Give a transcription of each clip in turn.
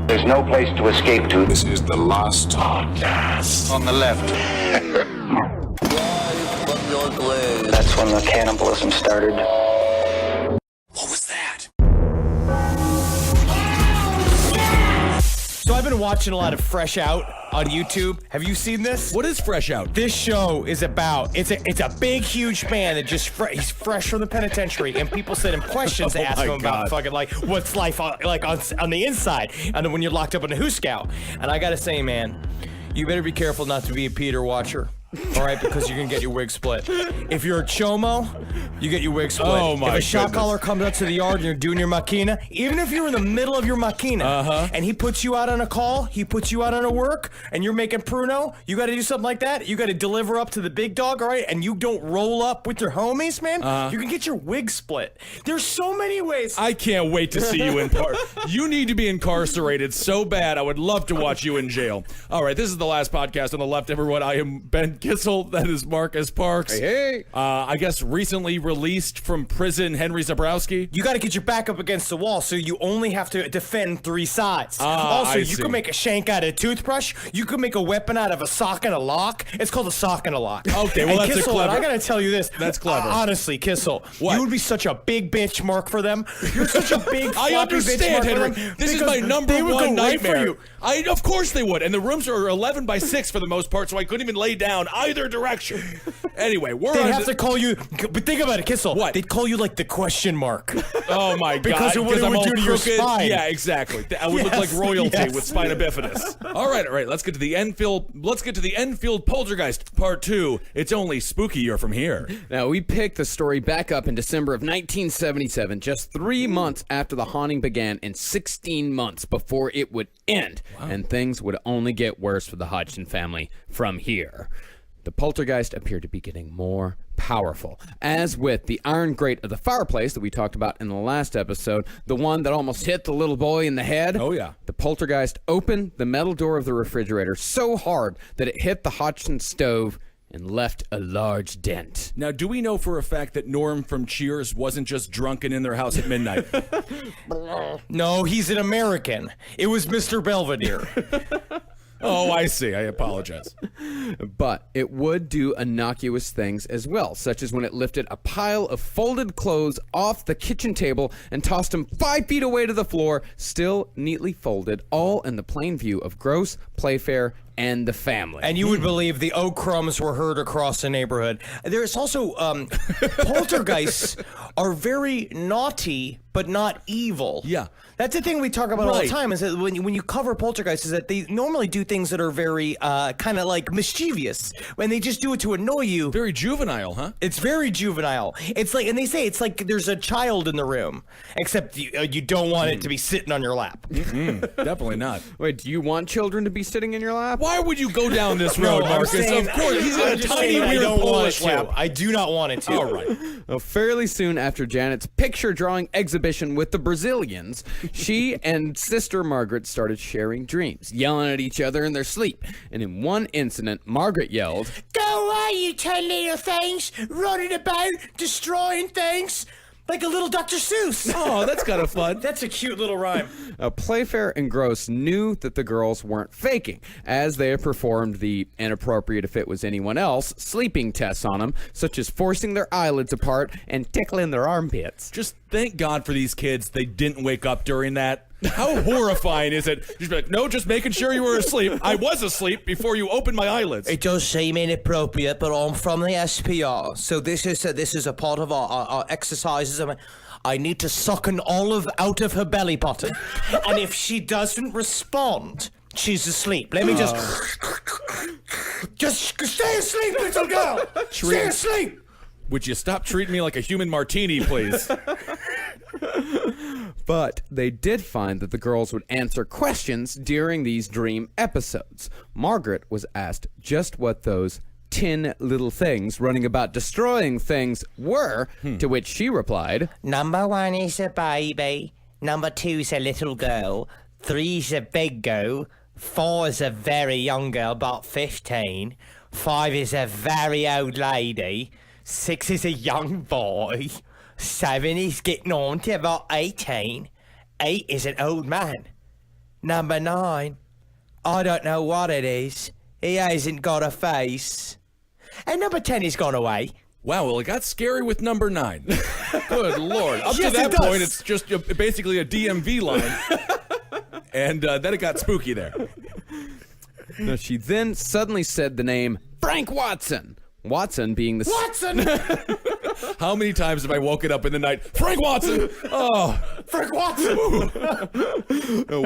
There's no place to escape to. This is the last podcast. On the left. That's when the cannibalism started. What was that? So I've been watching a lot of Fresh Out on YouTube. Have you seen this? What is Fresh Out? This show is about, it's a big, huge man that just, he's fresh from the penitentiary, and people send him questions to ask my him about God. fucking, like, what's life like on the inside, and then when you're locked up in a Hooskow. And I gotta say, man, you better be careful not to be a Peter watcher. All right, because you're gonna get your wig split. If you're a chomo, you get your wig split. Oh, my If a shot goodness. caller comes out to the yard and you're doing your machina, even if you're in the middle of your machina, and he puts you out on a call, he puts you out on a work, and you're making pruno, you got to do something like that. You got to deliver up to the big dog, all right? And you don't roll up with your homies, man. You can get your wig split. There's so many ways. I can't wait to see you in part. You need to be incarcerated so bad. I would love to watch you in jail. All right, this is the last podcast on the left, everyone. I am Ben Kissel. That is Marcus Parks. Hey. I guess recently released from prison, Henry Zabrowski. You got to get your back up against the wall, so you only have to defend three sides. I Also, you see. can make a shank out of a toothbrush. You can make a weapon out of a sock and a lock. It's called a sock and a lock. Okay, well, And that's a Kissel, and I clever- got to tell you this. That's clever. Honestly, Kissel, What? you would be such a big bitch mark for them. You're such a big I floppy bitch understand, mark for Henry. them This is because my number they would one go right for nightmare. you. Of course they would. And the rooms are 11 by 6 for the most part, so I couldn't even lay down either direction. Anyway, we're They'd on have to call you, but think about it, Kissel. What? They'd call you like the question mark. Oh my God! Because of what it I'm would all do to your crooked. spine. Yeah, exactly. I would look like Yes, royalty yes. with spina bifidus. All right. Let's get to the Enfield. Let's get to the Enfield Poltergeist Part 2. It's only spookier from here. Now, we picked the story back up in December of 1977, just 3 months after the haunting began and 16 months before it would end. And things would only get worse for the Hodgson family from here. The poltergeist appeared to be getting more powerful. As with the iron grate of the fireplace that we talked about in the last episode, the one that almost hit the little boy in the head. Oh, yeah. The poltergeist opened the metal door of the refrigerator so hard that it hit the Hodgson stove and left a large dent. Now, do we know for a fact that Norm from Cheers wasn't just drunken in their house at midnight? No, he's an American. It was Mr. Belvedere. Oh, I see. I apologize. But it would do innocuous things as well, such as when it lifted a pile of folded clothes off the kitchen table and tossed them 5 feet away to the floor, still neatly folded, all in the plain view of Gross, Playfair, and the family. And you would believe the oak crumbs were heard across the neighborhood. There's also, poltergeists are very naughty, but not evil. Yeah. That's the thing we talk about all the Right. time, is that when you cover poltergeists, is that they normally do things that are very, kind of like mischievous. When they just do it to annoy you. Very juvenile, huh? It's very juvenile. It's like, and they say it's like there's a child in the room, except you don't want it to be sitting on your lap. Definitely not. Wait, do you want children to be sitting in your lap? Why would you go down this road, I'm Marcus? saying- Of course, he's in I'm a just tiny, saying I weird don't want Polish it to. lap. I do not want it to. All right. Well, fairly soon after Janet's picture drawing exhibition with the Brazilians, she and sister Margaret started sharing dreams, yelling at each other in their sleep. And in one incident, Margaret yelled, Go away, you 10 little things, running about, destroying things, like a little Dr. Seuss. Oh, that's kind of fun. That's a cute little rhyme. Playfair and Gross knew that the girls weren't faking, as they had performed the inappropriate, if it was anyone else, sleeping tests on them, such as forcing their eyelids apart and tickling their armpits. Just thank God for these kids. They didn't wake up during that. How horrifying is it? Just be like, no, just making sure you were asleep. I was asleep before you opened my eyelids. It does seem inappropriate, but I'm from the SPR, so this is a part of our exercises. I need to suck an olive out of her belly button, and if she doesn't respond, she's asleep. Let me just stay asleep, little girl. Stay asleep. Would you stop treating me like a human martini, please? But they did find that the girls would answer questions during these dream episodes. Margaret was asked just what those 10 little things running about destroying things were, to which she replied, Number 1 is a baby. Number 2 is a little girl. 3 is a big girl. 4 is a very young girl, about 15. 5 is a very old lady. 6 is a young boy. 7 is getting on to about 18. 8 is an old man. Number 9. I don't know what it is. He hasn't got a face. And number 10 has gone away. Wow, well, it got scary with number 9. Good Lord. Up Yes, to that it does. point, it's just basically a DMV line. And then it got spooky there. No, she then suddenly said the name Frank Watson. Watson being the Watson! How many times have I woken up in the night, Frank Watson? Oh, Frank Watson!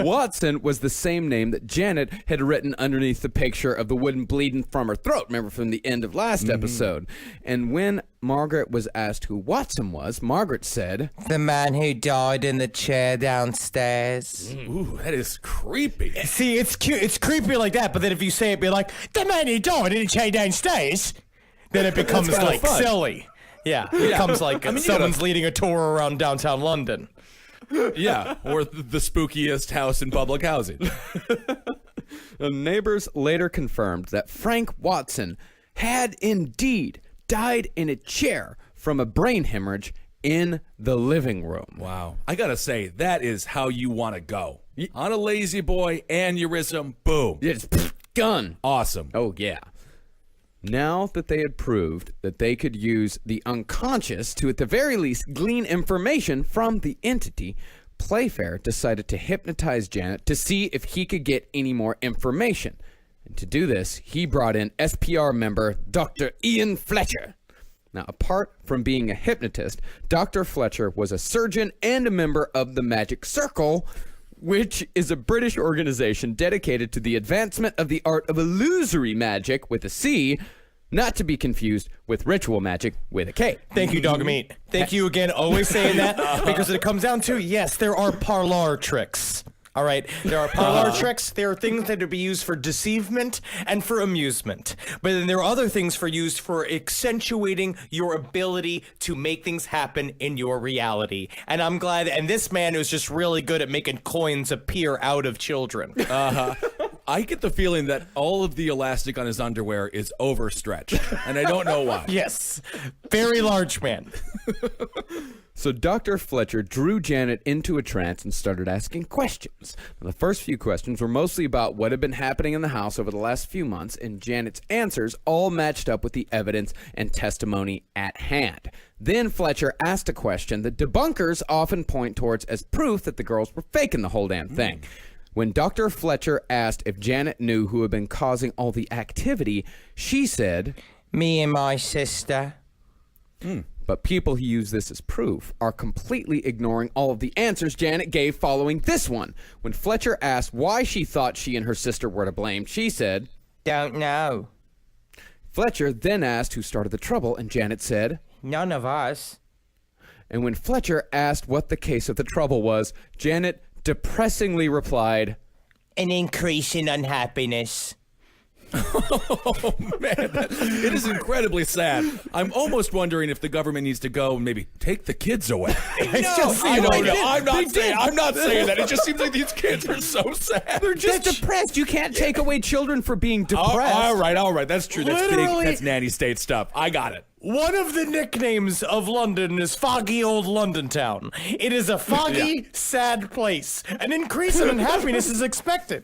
Watson was the same name that Janet had written underneath the picture of the wooden bleeding from her throat. Remember from the end of last episode. And when Margaret was asked who Watson was, Margaret said, The man who died in the chair downstairs. ooh, that is creepy. See, it's cute. It's creepy like that, but then if you say it, be like, the man who died in the chair downstairs, then it becomes kinda like fun. silly. Yeah, it becomes like I mean, you someone's gotta- leading a tour around downtown London. Yeah, or the spookiest house in public housing. The neighbors later confirmed that Frank Watson had indeed died in a chair from a brain hemorrhage in the living room. Wow. I gotta say, that is how you want to go. On a lazy boy, aneurysm, boom. It's gun. Awesome. Oh, yeah. Now that they had proved that they could use the unconscious to, at the very least, glean information from the entity, Playfair decided to hypnotize Janet to see if he could get any more information. And to do this, he brought in SPR member Dr. Ian Fletcher. Now, apart from being a hypnotist, Dr. Fletcher was a surgeon and a member of the Magic Circle, which is a British organization dedicated to the advancement of the art of illusory magic with a C, not to be confused with ritual magic with a K. Thank you, Dog Meat. Thank you again, always saying that, because it comes down to, yes, there are parlor tricks. All right, there are parlor tricks. There are things that are be used for deceivement and for amusement. But then there are other things for used for accentuating your ability to make things happen in your reality. And I'm glad, and this man was just really good at making coins appear out of children. I get the feeling that all of the elastic on his underwear is overstretched, and I don't know why. Yes, very large man. So Dr. Fletcher drew Janet into a trance and started asking questions. Now, the first few questions were mostly about what had been happening in the house over the last few months, and Janet's answers all matched up with the evidence and testimony at hand. Then Fletcher asked a question that debunkers often point towards as proof that the girls were faking the whole damn thing. When Dr. Fletcher asked if Janet knew who had been causing all the activity, she said, Me and my sister. But people who use this as proof are completely ignoring all of the answers Janet gave following this one. When Fletcher asked why she thought she and her sister were to blame, she said, Don't know. Fletcher then asked who started the trouble, and Janet said, None of us. and when Fletcher asked what the case of the trouble was, Janet depressingly replied, An increase in unhappiness. Oh, man, it is incredibly sad. I'm almost wondering if the government needs to go and maybe take the kids away. I'm not saying that. It just seems like these kids are so sad. They're just depressed. You can't take away children for being depressed. All right. That's true. That's Literally- big. That's nanny state stuff. I got it. One of the nicknames of London is Foggy Old London Town. It is a foggy, sad place. An increase in unhappiness is expected.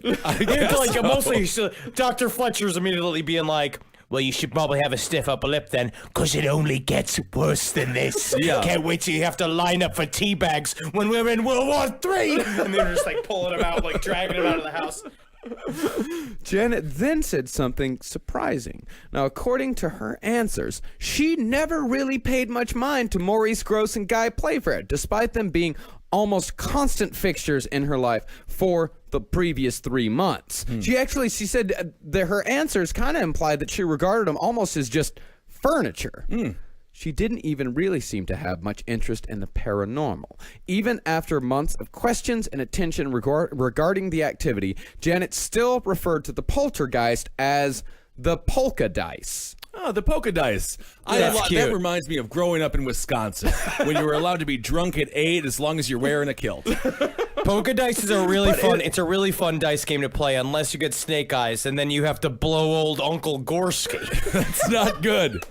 Mostly, Dr. Fletcher's immediately being like, well, you should probably have a stiff upper lip then, because it only gets worse than this. Yeah. Can't wait till you have to line up for tea bags when we're in World War III. And they're just like pulling him out, like dragging him out of the house. Janet then said something surprising. Now, according to her answers, she never really paid much mind to Maurice Grosse and Guy Playfair, despite them being almost constant fixtures in her life for the previous 3 months. She said that her answers kind of implied that she regarded them almost as just furniture. She didn't even really seem to have much interest in the paranormal. Even after months of questions and attention regarding the activity, Janet still referred to the poltergeist as the polka dice. Oh, the polka dice. That's cute. That reminds me of growing up in Wisconsin when you were allowed to be drunk at 8 as long as you're wearing a kilt. Polka dice is a really fun. It's a really fun dice game to play, unless you get snake eyes, and then you have to blow old Uncle Gorski. It's not good.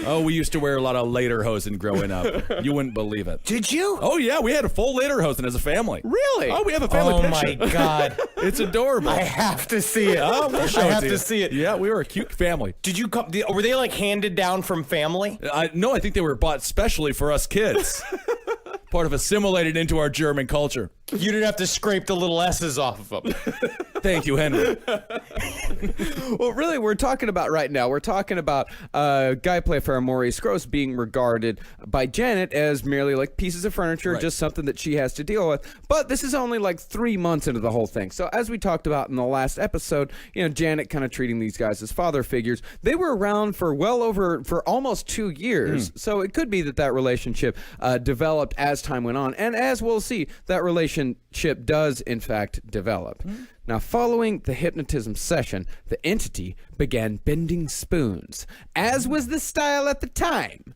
Oh, we used to wear a lot of lederhosen growing up. You wouldn't believe it. Did you? Oh, yeah, we had a full lederhosen as a family. Really? Oh, we have a family Oh picture. my God. It's adorable. I have to see it. Oh, we'll show I it have to to you. see it. Yeah, we were a cute family. Did you come? Were they like handed down from family? No, I think they were bought specially for us kids. Part of assimilated into our German culture. You didn't have to scrape the little S's off of them. Thank you, Henry. Well, really, we're talking about Guy Playfair and Maurice Grosse being regarded by Janet as merely like pieces of furniture, Right. just something that she has to deal with. But this is only like 3 months into the whole thing. So as we talked about in the last episode, Janet kind of treating these guys as father figures. They were around for for almost 2 years. So it could be that relationship developed as time went on. And as we'll see, that relationship does in fact develop. Now, following the hypnotism session, the entity began bending spoons, as was the style at the time.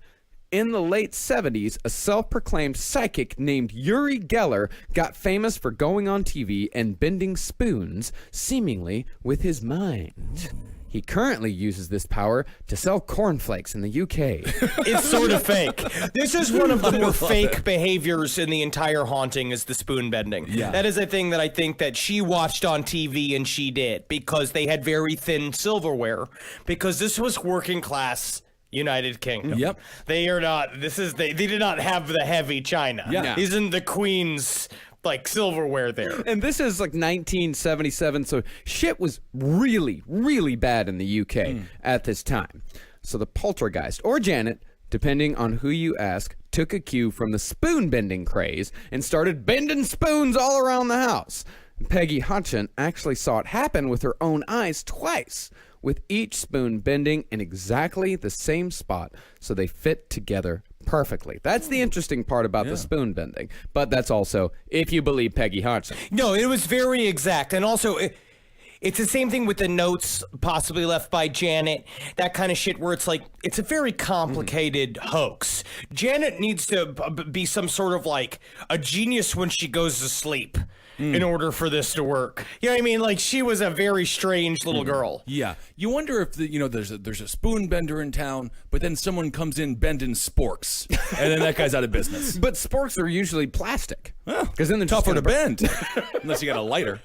In the late 70s, a self-proclaimed psychic named Uri Geller got famous for going on TV and bending spoons, seemingly with his mind. He currently uses this power to sell cornflakes in the UK. It's sort of fake. This is one of the more fake behaviors in the entire haunting is the spoon bending. Yeah. That is a thing that I think that she watched on TV and she did because they had very thin silverware because this was working class United Kingdom. Yep. They are not, they did not have the heavy china. Yeah. Isn't the Queen's like silverware there? And this is like 1977, so shit was really, really bad in the UK at this time. So the poltergeist, or Janet, depending on who you ask, took a cue from the spoon bending craze and started bending spoons all around the house. Peggy Hutchin actually saw it happen with her own eyes twice, with each spoon bending in exactly the same spot so they fit together perfectly. That's the interesting part about the spoon bending. But that's also if you believe Peggy Hutchin. No, it was very exact. And also, it's the same thing with the notes possibly left by Janet, that kind of shit where it's like, it's a very complicated hoax. Janet needs to be some sort of like a genius when she goes to sleep in order for this to work. You know what I mean? Like, she was a very strange little girl. Yeah, you wonder if there's a spoon bender in town, but then someone comes in bending sporks, and then that guy's out of business. But sporks are usually plastic. Because then they're Tougher just to gonna bend, unless you got a lighter.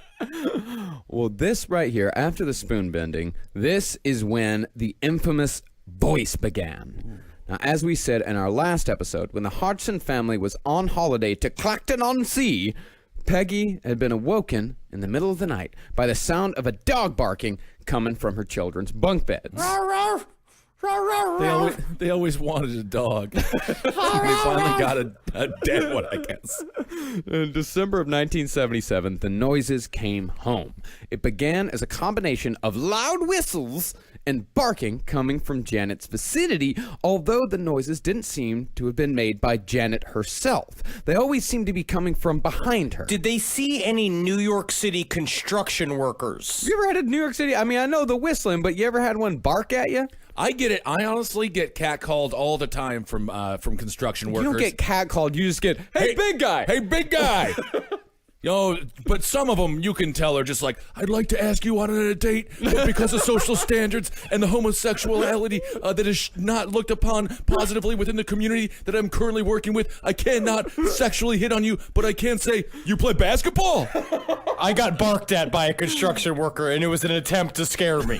Well, this right here, after the spoon bending, this is when the infamous voice began. Now, as we said in our last episode, when the Hodgson family was on holiday to Clacton-on-Sea, Peggy had been awoken in the middle of the night by the sound of a dog barking coming from her children's bunk beds. They always wanted a dog. They finally got a dead one, I guess. In December of 1977, the noises came home. It began as a combination of loud whistles and barking coming from Janet's vicinity, although the noises didn't seem to have been made by Janet herself. They always seemed to be coming from behind her. Did they see any New York City construction workers? You ever had a New York City? I mean, I know the whistling, but you ever had one bark at you? I get it. I honestly get catcalled all the time from construction workers. You don't get catcalled. You just get, hey, big guy. Hey, big guy. But some of them, you can tell, are just like, I'd like to ask you out on a date, but because of social standards and the homosexuality that is not looked upon positively within the community that I'm currently working with, I cannot sexually hit on you, but I can say, you play basketball. I got barked at by a construction worker, and it was an attempt to scare me.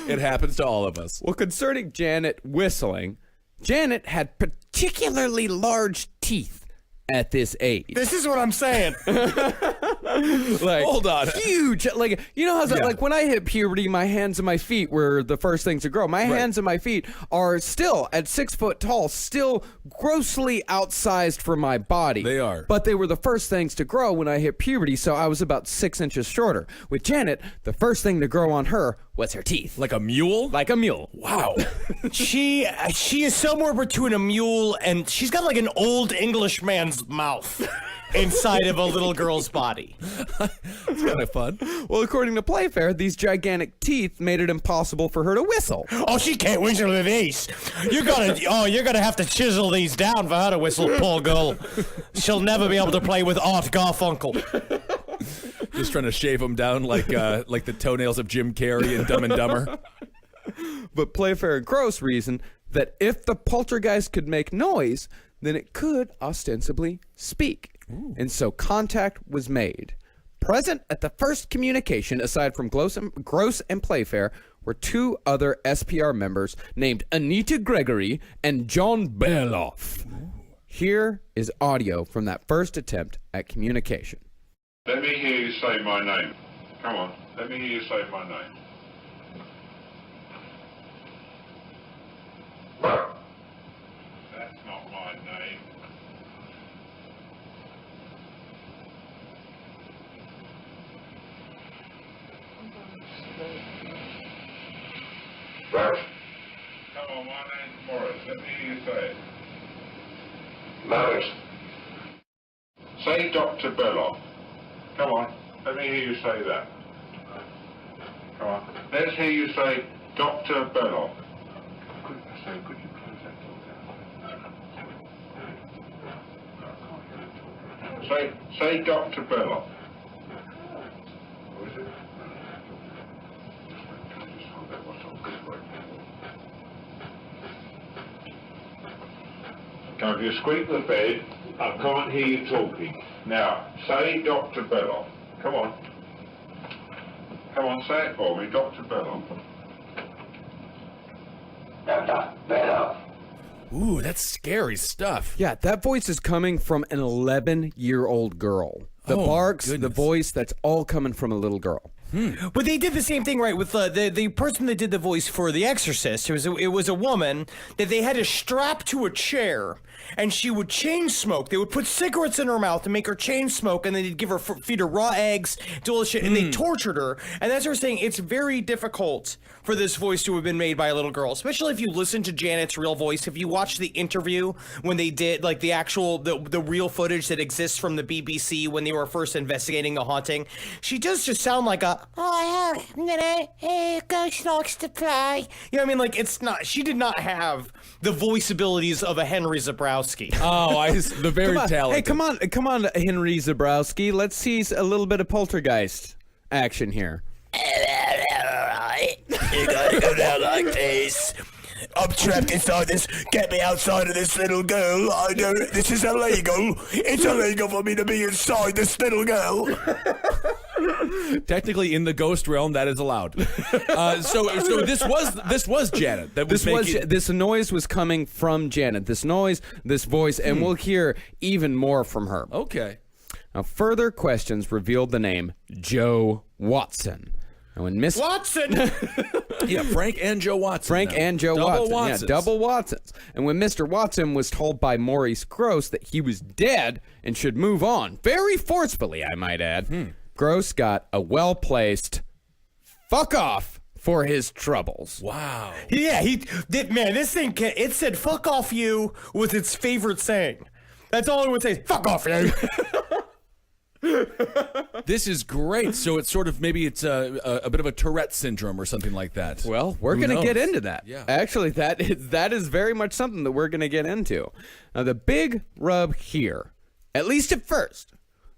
It happens to all of us. Well, concerning Janet whistling, Janet had particularly large teeth at this age. This is what I'm saying. Like, Hold on. huge. Like, you know how like when I hit puberty, my hands and my feet were the first things to grow. My hands and my feet are still at 6 foot tall, still grossly outsized for my body. They are. But they were the first things to grow when I hit puberty, so I was about 6 inches shorter. With Janet, the first thing to grow on her was her teeth. Like a mule? Like a mule. Wow. She is somewhere between a mule and she's got like an old English man's mouth inside of a little girl's body. It's kind of fun. Well, according to Playfair, these gigantic teeth made it impossible for her to whistle. Oh, she can't whistle with these. You're gonna have to chisel these down for her to whistle, poor girl. She'll never be able to play with Art Garfunkel. Just trying to shave them down like the toenails of Jim Carrey in Dumb and Dumber. But Playfair and Gross reasoned that if the poltergeist could make noise, then it could ostensibly speak. And so contact was made. Present at the first communication, aside from Gross and Playfair, were two other SPR members named Anita Gregory and John Beloff. Here is audio from that first attempt at communication. Let me hear you say my name. Come on, let me hear you say my name. That's not my name. Come on, my name's Morris. Let me hear you say it. Morris. Say Dr. Beloff. Come on, let me hear you say that. Come on, let's hear you say Dr. Beloff. Could you close that door down? Say Dr. Beloff. What is it? Just hold that watch on. Come on, if you squeak the bed, I can't hear you talking. Now, say Dr. Beloff. Come on. Come on, say it for me, Dr. Beloff. Dr. Beloff. Ooh, that's scary stuff. Yeah, that voice is coming from an 11-year-old girl. The Oh, barks, the goodness. voice, that's all coming from a little girl. But they did the same thing, right, with the person that did the voice for The Exorcist. It was a woman that they had to strap to a chair, and she would chain smoke. They would put cigarettes in her mouth to make her chain smoke, and then they'd give her feed her raw eggs, do all this shit, and they tortured her. And that's what we're saying. It's very difficult for this voice to have been made by a little girl, especially if you listen to Janet's real voice. If you watch the interview when they did like the actual the real footage that exists from the BBC when they were first investigating the haunting, she does just sound like a ghost likes to play. You know what I mean? Like it's not. She did not have the voice abilities of a Henry Zabrowski. Oh, the very talented. Hey, come on, Henry Zabrowski. Let's see a little bit of poltergeist action here. You gotta go down like this. I'm trapped inside this. Get me outside of this little girl. I know this is illegal. It's illegal for me to be inside this little girl. Technically, in the ghost realm, that is allowed. So this was Janet. That was This noise was coming from Janet. This noise, this voice, and we'll hear even more from her. okay. Now, further questions revealed the name Joe Watson. And when Miss Watson. Yeah, Frank and Joe Watson. Double Watsons. Yeah, double Watsons. And when Mr. Watson was told by Maurice Gross that he was dead and should move on, very forcefully, I might add, Gross got a well-placed fuck off for his troubles. Wow. Yeah, he did. Man, this thing, it said fuck off you was its favorite saying. That's all it would say. Fuck off you. This is great. So it's sort of maybe it's a bit of a Tourette syndrome or something like that. Well, we're Who going to knows? get into that. Yeah. Actually, that is very much something that we're going to get into. Now, the big rub here, at least at first,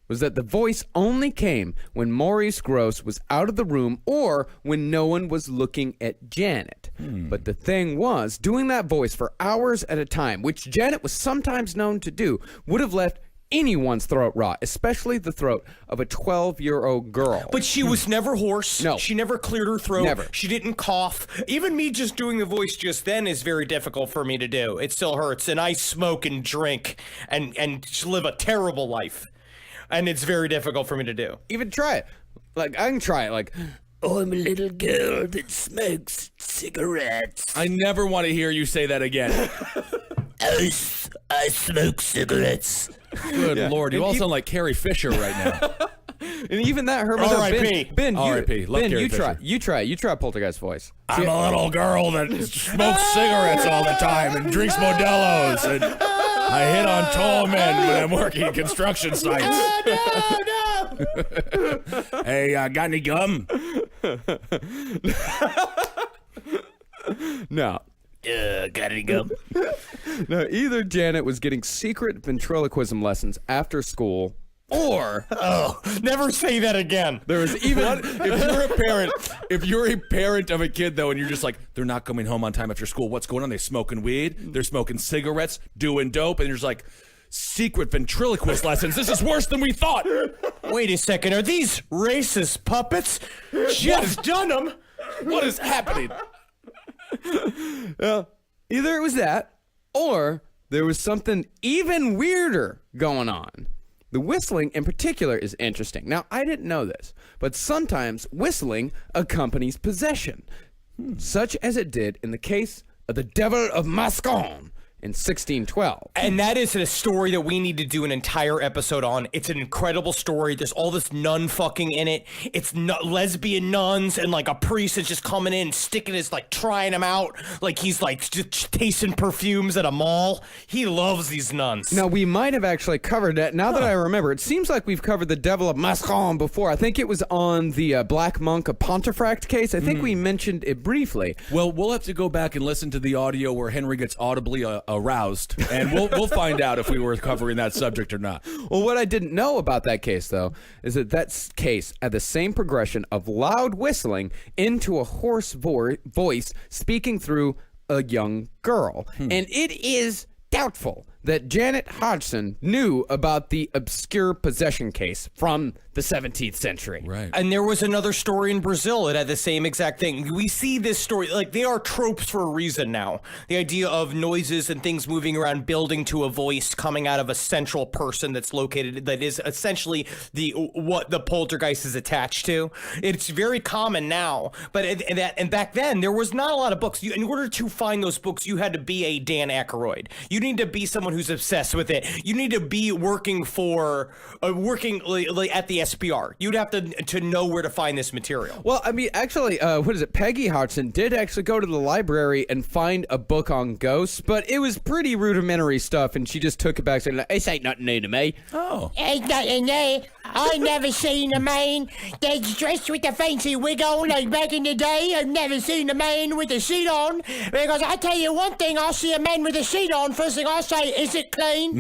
was that the voice only came when Maurice Gross was out of the room or when no one was looking at Janet. But the thing was, doing that voice for hours at a time, which Janet was sometimes known to do, would have left anyone's throat raw, especially the throat of a 12-year-old girl. But she was never hoarse. No. She never cleared her throat. Never. She didn't cough. Even me just doing the voice just then is very difficult for me to do. It still hurts. And I smoke and drink and live a terrible life. And it's very difficult for me to do. Even try it. Like, I can try it. Like, I'm a little girl that smokes cigarettes. I never want to hear you say that again. I smoke cigarettes. Good Lord, you all sound like Carrie Fisher right now. and even that hurt. R.I.P.. Ben, R.I.P.. Love Ben, Carrie you try. Fisher. You try Poltergeist voice. I'm a little girl that smokes cigarettes all the time and drinks Modelo's, and I hit on tall men when I'm working at construction sites. No. Hey, got any gum? No. Got any gum? No, either Janet was getting secret ventriloquism lessons after school Or Never say that again. there was even if you're a parent of a kid though, and you're just like, they're not coming home on time after school. What's going on? They smoking weed. They're smoking cigarettes, doing dope, and you're just like, secret ventriloquist lessons. This is worse than we thought. Wait a second. Are these racist puppets? Jeff Dunham. What is happening? either it was that, or there was something even weirder going on. The whistling in particular is interesting. Now, I didn't know this, but sometimes whistling accompanies possession, such as it did in the case of the Devil of Moscone in 1612. And that is a story that we need to do an entire episode on. It's an incredible story. There's all this nun fucking in it. It's lesbian nuns, and like a priest is just coming in, sticking his, like, trying him out, like he's like just tasting perfumes at a mall. He loves these nuns. Now, we might have actually covered that. Now that I remember, it seems like we've covered the Devil of Moscone before. I think it was on the Black Monk of Pontefract case. I think we mentioned it briefly. Well, we'll have to go back and listen to the audio where Henry gets audibly aroused, and we'll find out if we were covering that subject or not. Well, what I didn't know about that case, though, is that case had the same progression of loud whistling into a hoarse voice speaking through a young girl. And it is doubtful that Janet Hodgson knew about the obscure possession case from the 17th century. Right. And there was another story in Brazil that had the same exact thing. We see this story, like, they are tropes for a reason now. The idea of noises and things moving around, building to a voice coming out of a central person that's located, that is essentially what the poltergeist is attached to. It's very common now, but and back then there was not a lot of books. In order to find those books, you had to be a Dan Aykroyd. You need to be someone who's obsessed with it. You need to be working like at the SPR. You'd have to know where to find this material. Well, I mean, actually, what is it? Peggy Hodgson did actually go to the library and find a book on ghosts, but it was pretty rudimentary stuff, and she just took it back saying, "This ain't nothing new to me." Oh. Ain't nothing there. I never seen a man that's dressed with a fancy wig on like back in the day. I've never seen a man with a suit on. Because I tell you one thing, I see a man with a suit on. First thing I say, is it clean?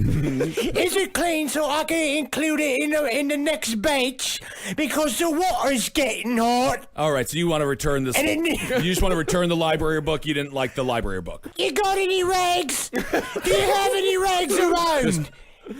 Is it clean so I can include it in the next batch? Because the water's getting hot. All right, so you want to return this? And then- You just want to return the library book. You didn't like the library book. You got any rags? Do you have any rags around?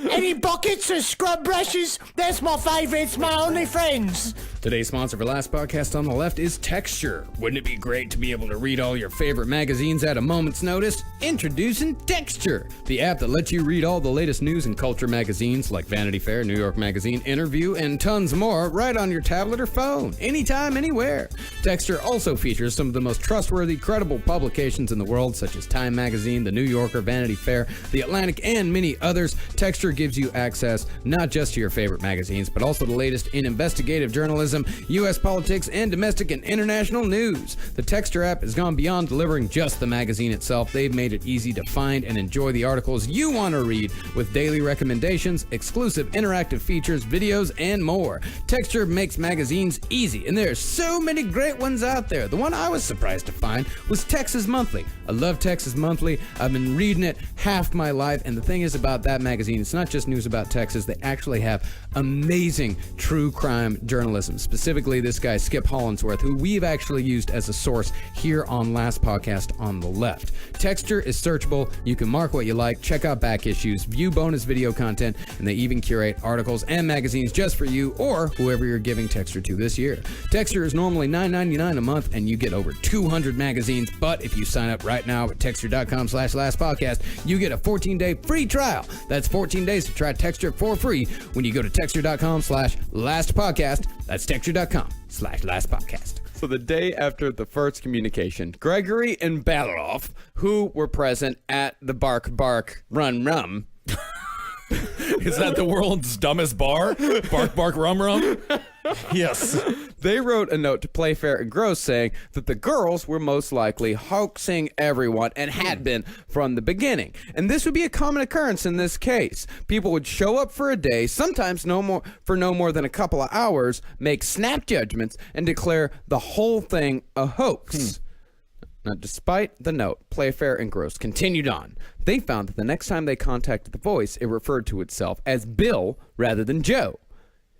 Any buckets or scrub brushes? That's my favorites, my only friends. Today's sponsor for Last Podcast on the Left is Texture. Wouldn't it be great to be able to read all your favorite magazines at a moment's notice? Introducing Texture, the app that lets you read all the latest news and culture magazines like Vanity Fair, New York Magazine, Interview, and tons more right on your tablet or phone, anytime, anywhere. Texture also features some of the most trustworthy, credible publications in the world, such as Time Magazine, The New Yorker, Vanity Fair, The Atlantic, and many others. Texture gives you access not just to your favorite magazines, but also the latest in investigative journalism, U.S. politics, and domestic and international news. The Texture app has gone beyond delivering just the magazine itself. They've made it easy to find and enjoy the articles you want to read with daily recommendations, exclusive interactive features, videos, and more. Texture makes magazines easy, and there are so many great ones out there. The one I was surprised to find was Texas Monthly. I love Texas Monthly. I've been reading it half my life, and the thing is about that magazine, it's not just news about Texas. They actually have amazing true crime journalism. Specifically, this guy, Skip Hollandsworth, who we've actually used as a source here on Last Podcast on the Left. Texture is searchable. You can mark what you like, check out back issues, view bonus video content, and they even curate articles and magazines just for you or whoever you're giving Texture to this year. Texture is normally $9.99 a month, and you get over 200 magazines, but if you sign up right now at texture.com/lastpodcast, you get a 14-day free trial. That's 14 days to try Texture for free when you go to texture.com/lastpodcast. That's texture.com/lastpodcast. So the day after the first communication, Gregory and Balaroff, who were present at the Bark Bark Run Rum. Is that the world's dumbest bar? Bark Bark Rum Rum? Yes. They wrote a note to Playfair and Gross saying that the girls were most likely hoaxing everyone and had been from the beginning. And this would be a common occurrence in this case. People would show up for a day, sometimes no more than a couple of hours, make snap judgments, and declare the whole thing a hoax. Now, despite the note, Playfair and Gross continued on. They found that the next time they contacted the voice, it referred to itself as Bill rather than Joe.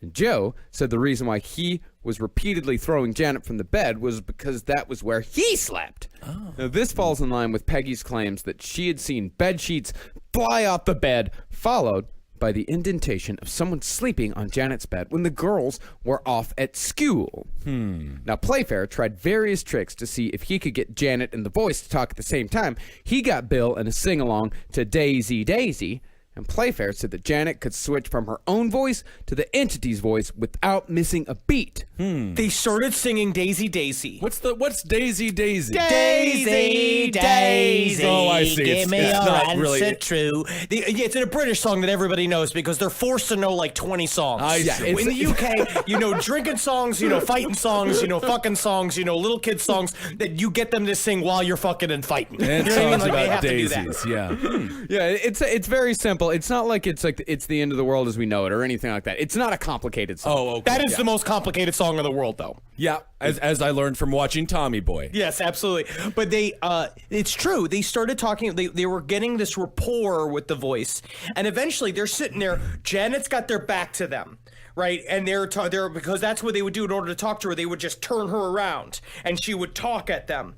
And Joe said the reason why he was repeatedly throwing Janet from the bed was because that was where he slept. Now, this falls in line with Peggy's claims that she had seen bed sheets fly off the bed, followed by the indentation of someone sleeping on Janet's bed when the girls were off at school. Now, Playfair tried various tricks to see if he could get Janet and the voice to talk at the same time. He got Bill in a sing-along to Daisy Daisy, and Playfair said that Janet could switch from her own voice to the entity's voice without missing a beat. They started singing Daisy Daisy. What's Daisy Daisy? Daisy, Daisy, Oh, I see. give me It's your not answer really- true. It's a British song that everybody knows because they're forced to know like 20 songs. I see. In the UK, you know drinking songs, you know fighting songs, you know fucking songs, you know little kid songs that you get them to sing while you're fucking and fighting. And You know what I mean? songs Like, they about have to do that. daisies, yeah. Yeah, it's very simple. It's not like it's the end of the world as we know it or anything like that. It's not a complicated song. Oh, okay. That is the most complicated song in the world, though. Yeah, as I learned from watching Tommy Boy. Yes, absolutely. But it's true. They started talking. They were getting this rapport with the voice, and eventually they're sitting there. Janet's got their back to them, right? And they're because that's what they would do in order to talk to her. They would just turn her around, and she would talk at them.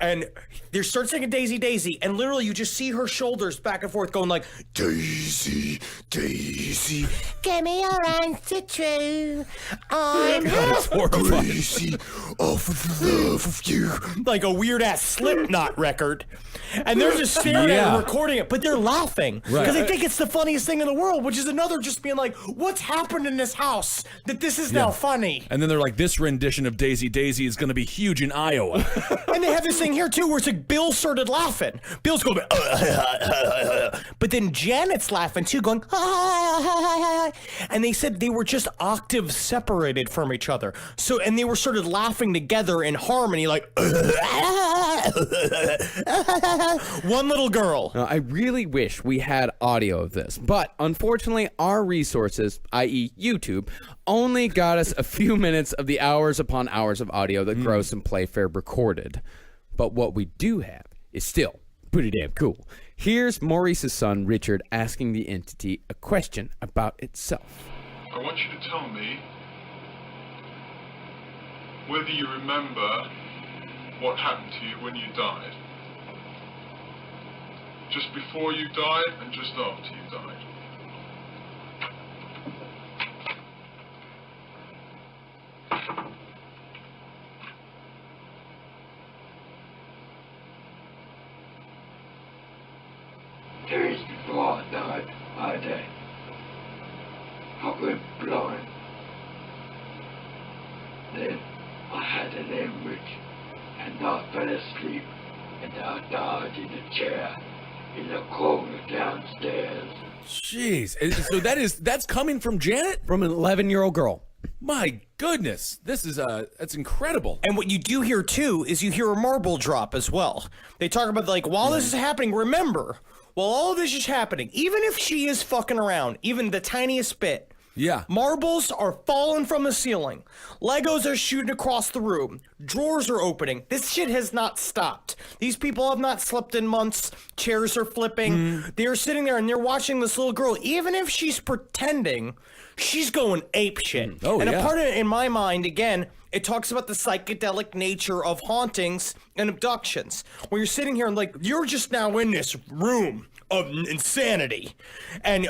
And they start singing Daisy Daisy, and literally you just see her shoulders back and forth going like Daisy Daisy. Give me your answer true. I'm That's horrifying. Daisy, of the love of you. Like a weird ass Slipknot record. And they're just staring at her recording it, but they're laughing. Because they think it's the funniest thing in the world, which is another just being like, what's happened in this house that this is now funny? And then they're like, this rendition of Daisy Daisy is going to be huge in Iowa. And they have this thing here too where it's like Bill started laughing. Bill's going, but then Janet's laughing too, going, and they said they were just octaves separated from each other. So, and they were sort of laughing together in harmony, like, one little girl. Now, I really wish we had audio of this, but unfortunately, our resources, i.e., YouTube, only got us a few minutes of the hours upon hours of audio that Gross and Playfair recorded. But what we do have is still pretty damn cool. Here's Maurice's son, Richard, asking the entity a question about itself. I want you to tell me whether you remember what happened to you when you died. Just before you died and just after you died. Days before I died, I went blind. Then I had an hemorrhage, and I fell asleep, and I died in a chair in the corner downstairs. Jeez. So that's coming from Janet? From an 11-year-old girl. My goodness. This is that's incredible. And what you do here too is you hear a marble drop as well. They talk about like while this is happening, remember, while all of this is happening, even if she is fucking around, even the tiniest bit, Yeah. marbles are falling from the ceiling. Legos are shooting across the room. Drawers are opening. This shit has not stopped. These people have not slept in months. Chairs are flipping. They're sitting there and they're watching this little girl. Even if she's pretending, she's going ape shit. Oh, and yeah. a part of it, in my mind, again, it talks about the psychedelic nature of hauntings and abductions. When you're sitting here and like, you're just now in this room of insanity. And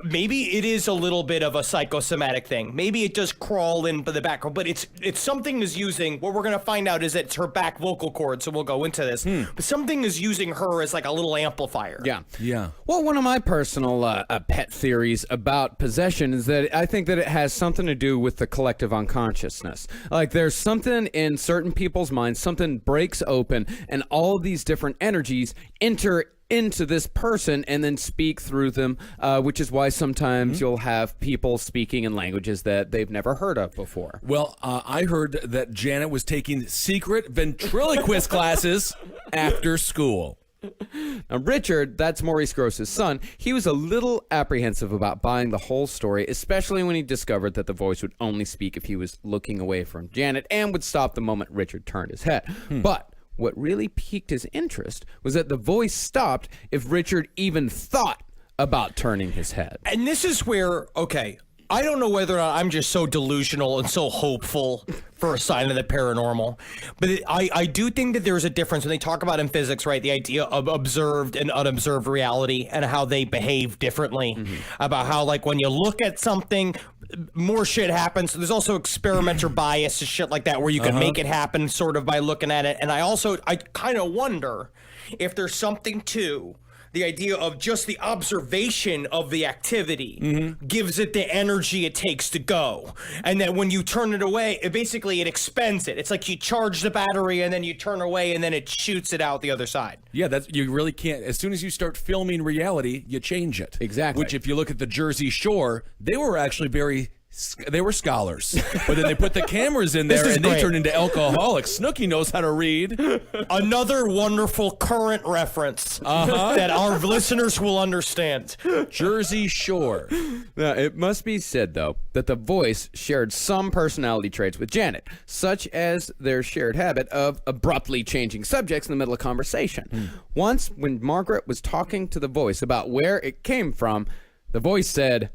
maybe it is a little bit of a psychosomatic thing. Maybe it does crawl in the background, but it's something is using, what we're going to find out is it's her back vocal cord, so we'll go into this. But something is using her as like a little amplifier. Yeah. Yeah. Well, one of my personal pet theories about possession is that I think that it has something to do with the collective unconsciousness. Like there's something in certain people's minds, something breaks open, and all of these different energies enter into this person and then speak through them, which is why sometimes you'll have people speaking in languages that they've never heard of before. Well, I heard that Janet was taking secret ventriloquist classes after school. Now, Richard, that's Maurice Gross's son, he was a little apprehensive about buying the whole story, especially when he discovered that the voice would only speak if he was looking away from Janet and would stop the moment Richard turned his head. But what really piqued his interest was that the voice stopped if Richard even thought about turning his head. And this is where, okay, I don't know whether or not I'm just so delusional and so hopeful for a sign of the paranormal, but I do think that there's a difference when they talk about in physics, right? The idea of observed and unobserved reality and how they behave differently. About how, like, when you look at something, more shit happens. There's also experimenter bias and shit like that where you can make it happen sort of by looking at it. And I kind of wonder if there's something to the idea of just the observation of the activity gives it the energy it takes to go. And then when you turn it away, it expends it. It's like you charge the battery and then you turn away and then it shoots it out the other side. Yeah, you really can't. As soon as you start filming reality, you change it. Exactly. Which, if you look at the Jersey Shore, they were actually they were scholars, but then they put the cameras in there is and they great. turned into alcoholics. Snooki knows how to read. Another wonderful current reference that our listeners will understand. Jersey Shore. Now, it must be said, though, that the voice shared some personality traits with Janet, such as their shared habit of abruptly changing subjects in the middle of conversation. Once, when Margaret was talking to the voice about where it came from, the voice said,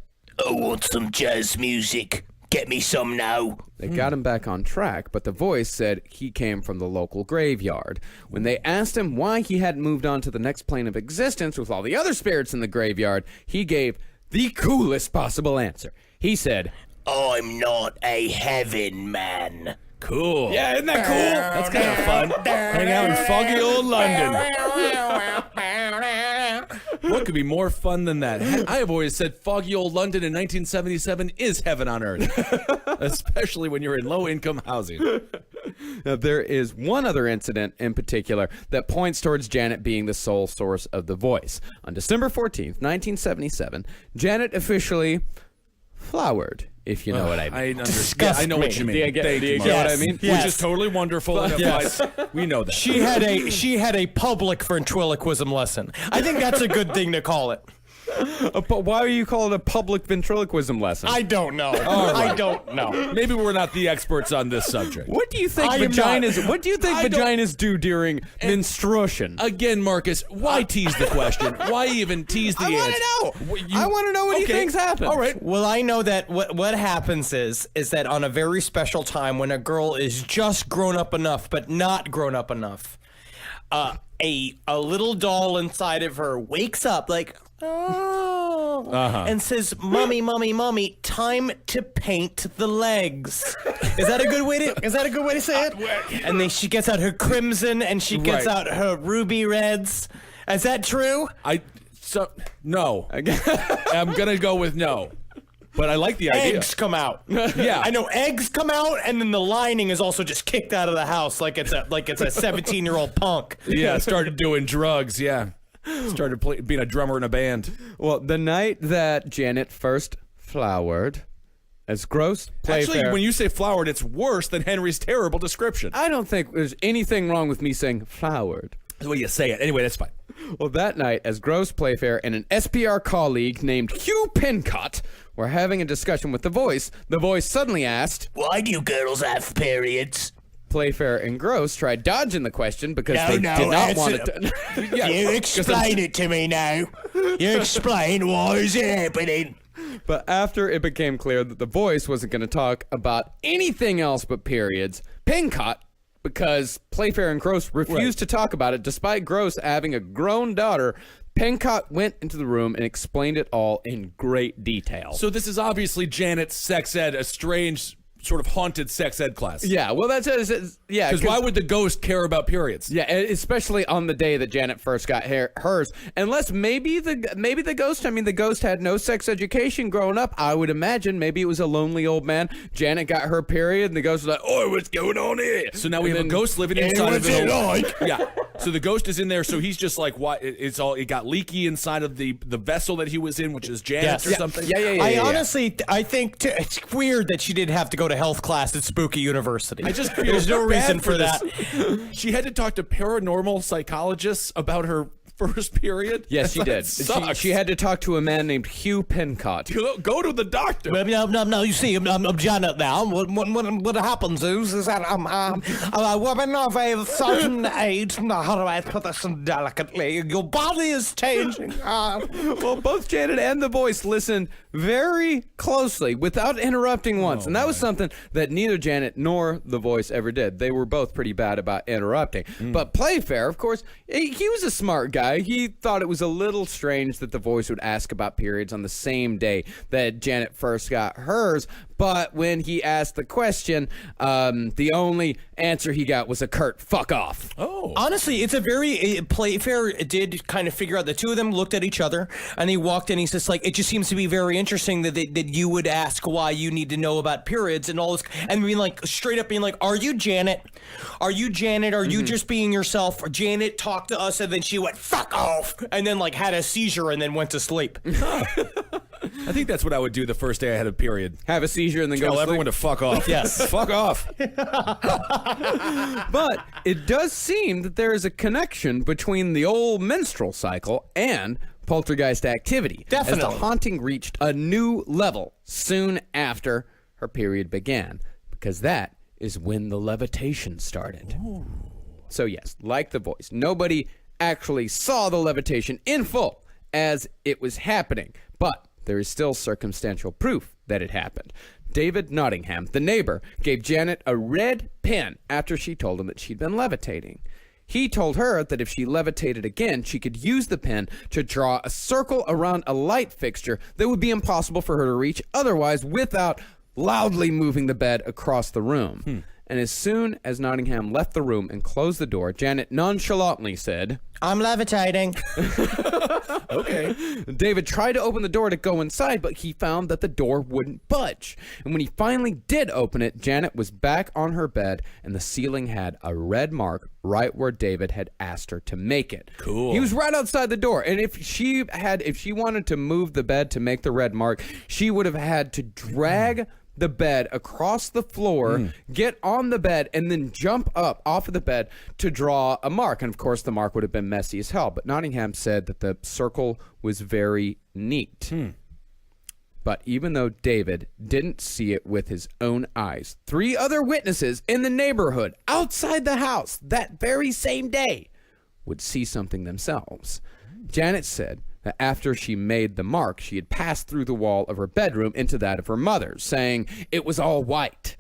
I want some jazz music. Get me some now. They got him back on track, but the voice said he came from the local graveyard. When they asked him why he hadn't moved on to the next plane of existence with all the other spirits in the graveyard, he gave the coolest possible answer. He said, I'm not a heaven man. Cool. Yeah, isn't that cool? That's kind of fun. Hang out in foggy old London. What could be more fun than that? I have always said foggy old London in 1977 is heaven on earth, especially when you're in low-income housing. Now, there is one other incident in particular that points towards Janet being the sole source of the voice. On December 14th, 1977, Janet officially flowered, if you know what I mean. Yeah, I know what you mean. Do you get Thank you, what I Mark. mean? Yes. Which is totally wonderful. And applies. We know that. She had a public ventriloquism lesson. I think that's a good thing to call it. But why do you call it a public ventriloquism lesson? I don't know. I don't know. Maybe we're not the experts on this subject. What do you think I am vaginas? not. What do you think I don't- vaginas do during menstruation? Again, Marcus, why tease the question? Why even tease the I want answer? to know. I want to know what he thinks happens. All right. Well, I know that what happens is that on a very special time when a girl is just grown up enough but not grown up enough, a little doll inside of her wakes up like, and says, "Mommy, mommy, mommy, time to paint the legs." Is that a good way to say it? And then she gets out her crimson and she gets Right. out her ruby reds. Is that true? No. I'm gonna go with no. But I like the idea. Eggs come out. Yeah. I know eggs come out, and then the lining is also just kicked out of the house like it's a 17-year-old punk. Yeah, started doing drugs. Yeah, started being a drummer in a band. Well, the night that Janet first flowered, as gross Actually, Playfair. when you say flowered, it's worse than Henry's terrible description. I don't think there's anything wrong with me saying flowered. The way you say it. Anyway, that's fine. Well, that night, as Gross Playfair and an SPR colleague named Hugh Pincott were having a discussion with the voice suddenly asked, Why do you girls have periods? Playfair and Gross tried dodging the question because they did not want to. You explain it to me now. You explain why is it happening. But after it became clear that the voice wasn't going to talk about anything else but periods, Pincott, because Playfair and Gross refused to talk about it despite Gross having a grown daughter, Pincott went into the room and explained it all in great detail. So this is obviously Janet's sex ed, a strange sort of haunted sex ed class. Yeah, well, yeah. Because why would the ghost care about periods? Yeah, especially on the day that Janet first got hers. Unless maybe the ghost. I mean, the ghost had no sex education growing up. I would imagine maybe it was a lonely old man. Janet got her period, and the ghost was like, "Oh, what's going on here?" So now we have a ghost living inside of it. Yeah. So the ghost is in there. So he's just like, "Why?" It got leaky inside of the vessel that he was in, which is Janet or something. Yeah. I honestly, I think it's weird that she didn't have to go to health class at Spooky University. I just feel there's no bad reason for this. that. She had to talk to paranormal psychologists about her first period? Yes, she That did. sucks. She had to talk to a man named Hugh Pencott. Go to the doctor. No, you see, I'm Janet now. What happens is that a woman of a certain age, how do I put this delicately? Your body is changing. Well, both Janet and the voice listened very closely without interrupting once. And that was something that neither Janet nor the voice ever did. They were both pretty bad about interrupting. But Playfair, of course, he was a smart guy. He thought it was a little strange that the voice would ask about periods on the same day that Janet first got hers. But when he asked the question, the only answer he got was a curt "fuck off." Oh. Honestly, it's a very Playfair did kind of figure out. The two of them looked at each other, and he walked in. He's just like, it just seems to be very interesting that that you would ask why you need to know about periods and all this, and being like straight up being like, "Are you Janet? Are you Janet? Are you just being yourself?" Or Janet talked to us, and then she went "fuck off," and then like had a seizure and then went to sleep. I think that's what I would do the first day I had a period. Have a seizure and then go Tell to everyone to fuck off. Yes. Fuck off. But it does seem that there is a connection between the old menstrual cycle and poltergeist activity. As Definitely. the haunting reached a new level soon after her period began, because that is when the levitation started. So yes, like the voice, nobody actually saw the levitation in full as it was happening, but there is still circumstantial proof that it happened. David Nottingham, the neighbor, gave Janet a red pen after she told him that she'd been levitating. He told her that if she levitated again, she could use the pen to draw a circle around a light fixture that would be impossible for her to reach otherwise without loudly moving the bed across the room. And as soon as Nottingham left the room and closed the door, Janet nonchalantly said, I'm levitating. Okay. David tried to open the door to go inside, but he found that the door wouldn't budge. And when he finally did open it, Janet was back on her bed, and the ceiling had a red mark right where David had asked her to make it. Cool. He was right outside the door, and if she wanted to move the bed to make the red mark, she would have had to drag the bed across the floor, get on the bed, and then jump up off of the bed to draw a mark. And of course, the mark would have been messy as hell. But Nottingham said that the circle was very neat. But even though David didn't see it with his own eyes, 3 other witnesses in the neighborhood outside the house that very same day would see something themselves. Janet said that after she made the mark, she had passed through the wall of her bedroom into that of her mother's, saying it was all white.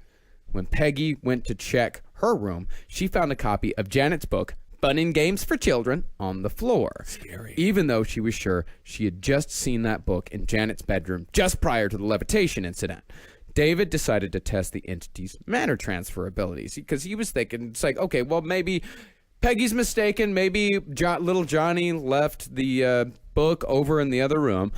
When Peggy went to check her room, she found a copy of Janet's book, Fun and Games for Children, on the floor. Scary. Even though she was sure she had just seen that book in Janet's bedroom just prior to the levitation incident. David decided to test the entity's matter transfer abilities because he was thinking, it's like, okay, well, maybe Peggy's mistaken. Maybe little Johnny left the book over in the other room.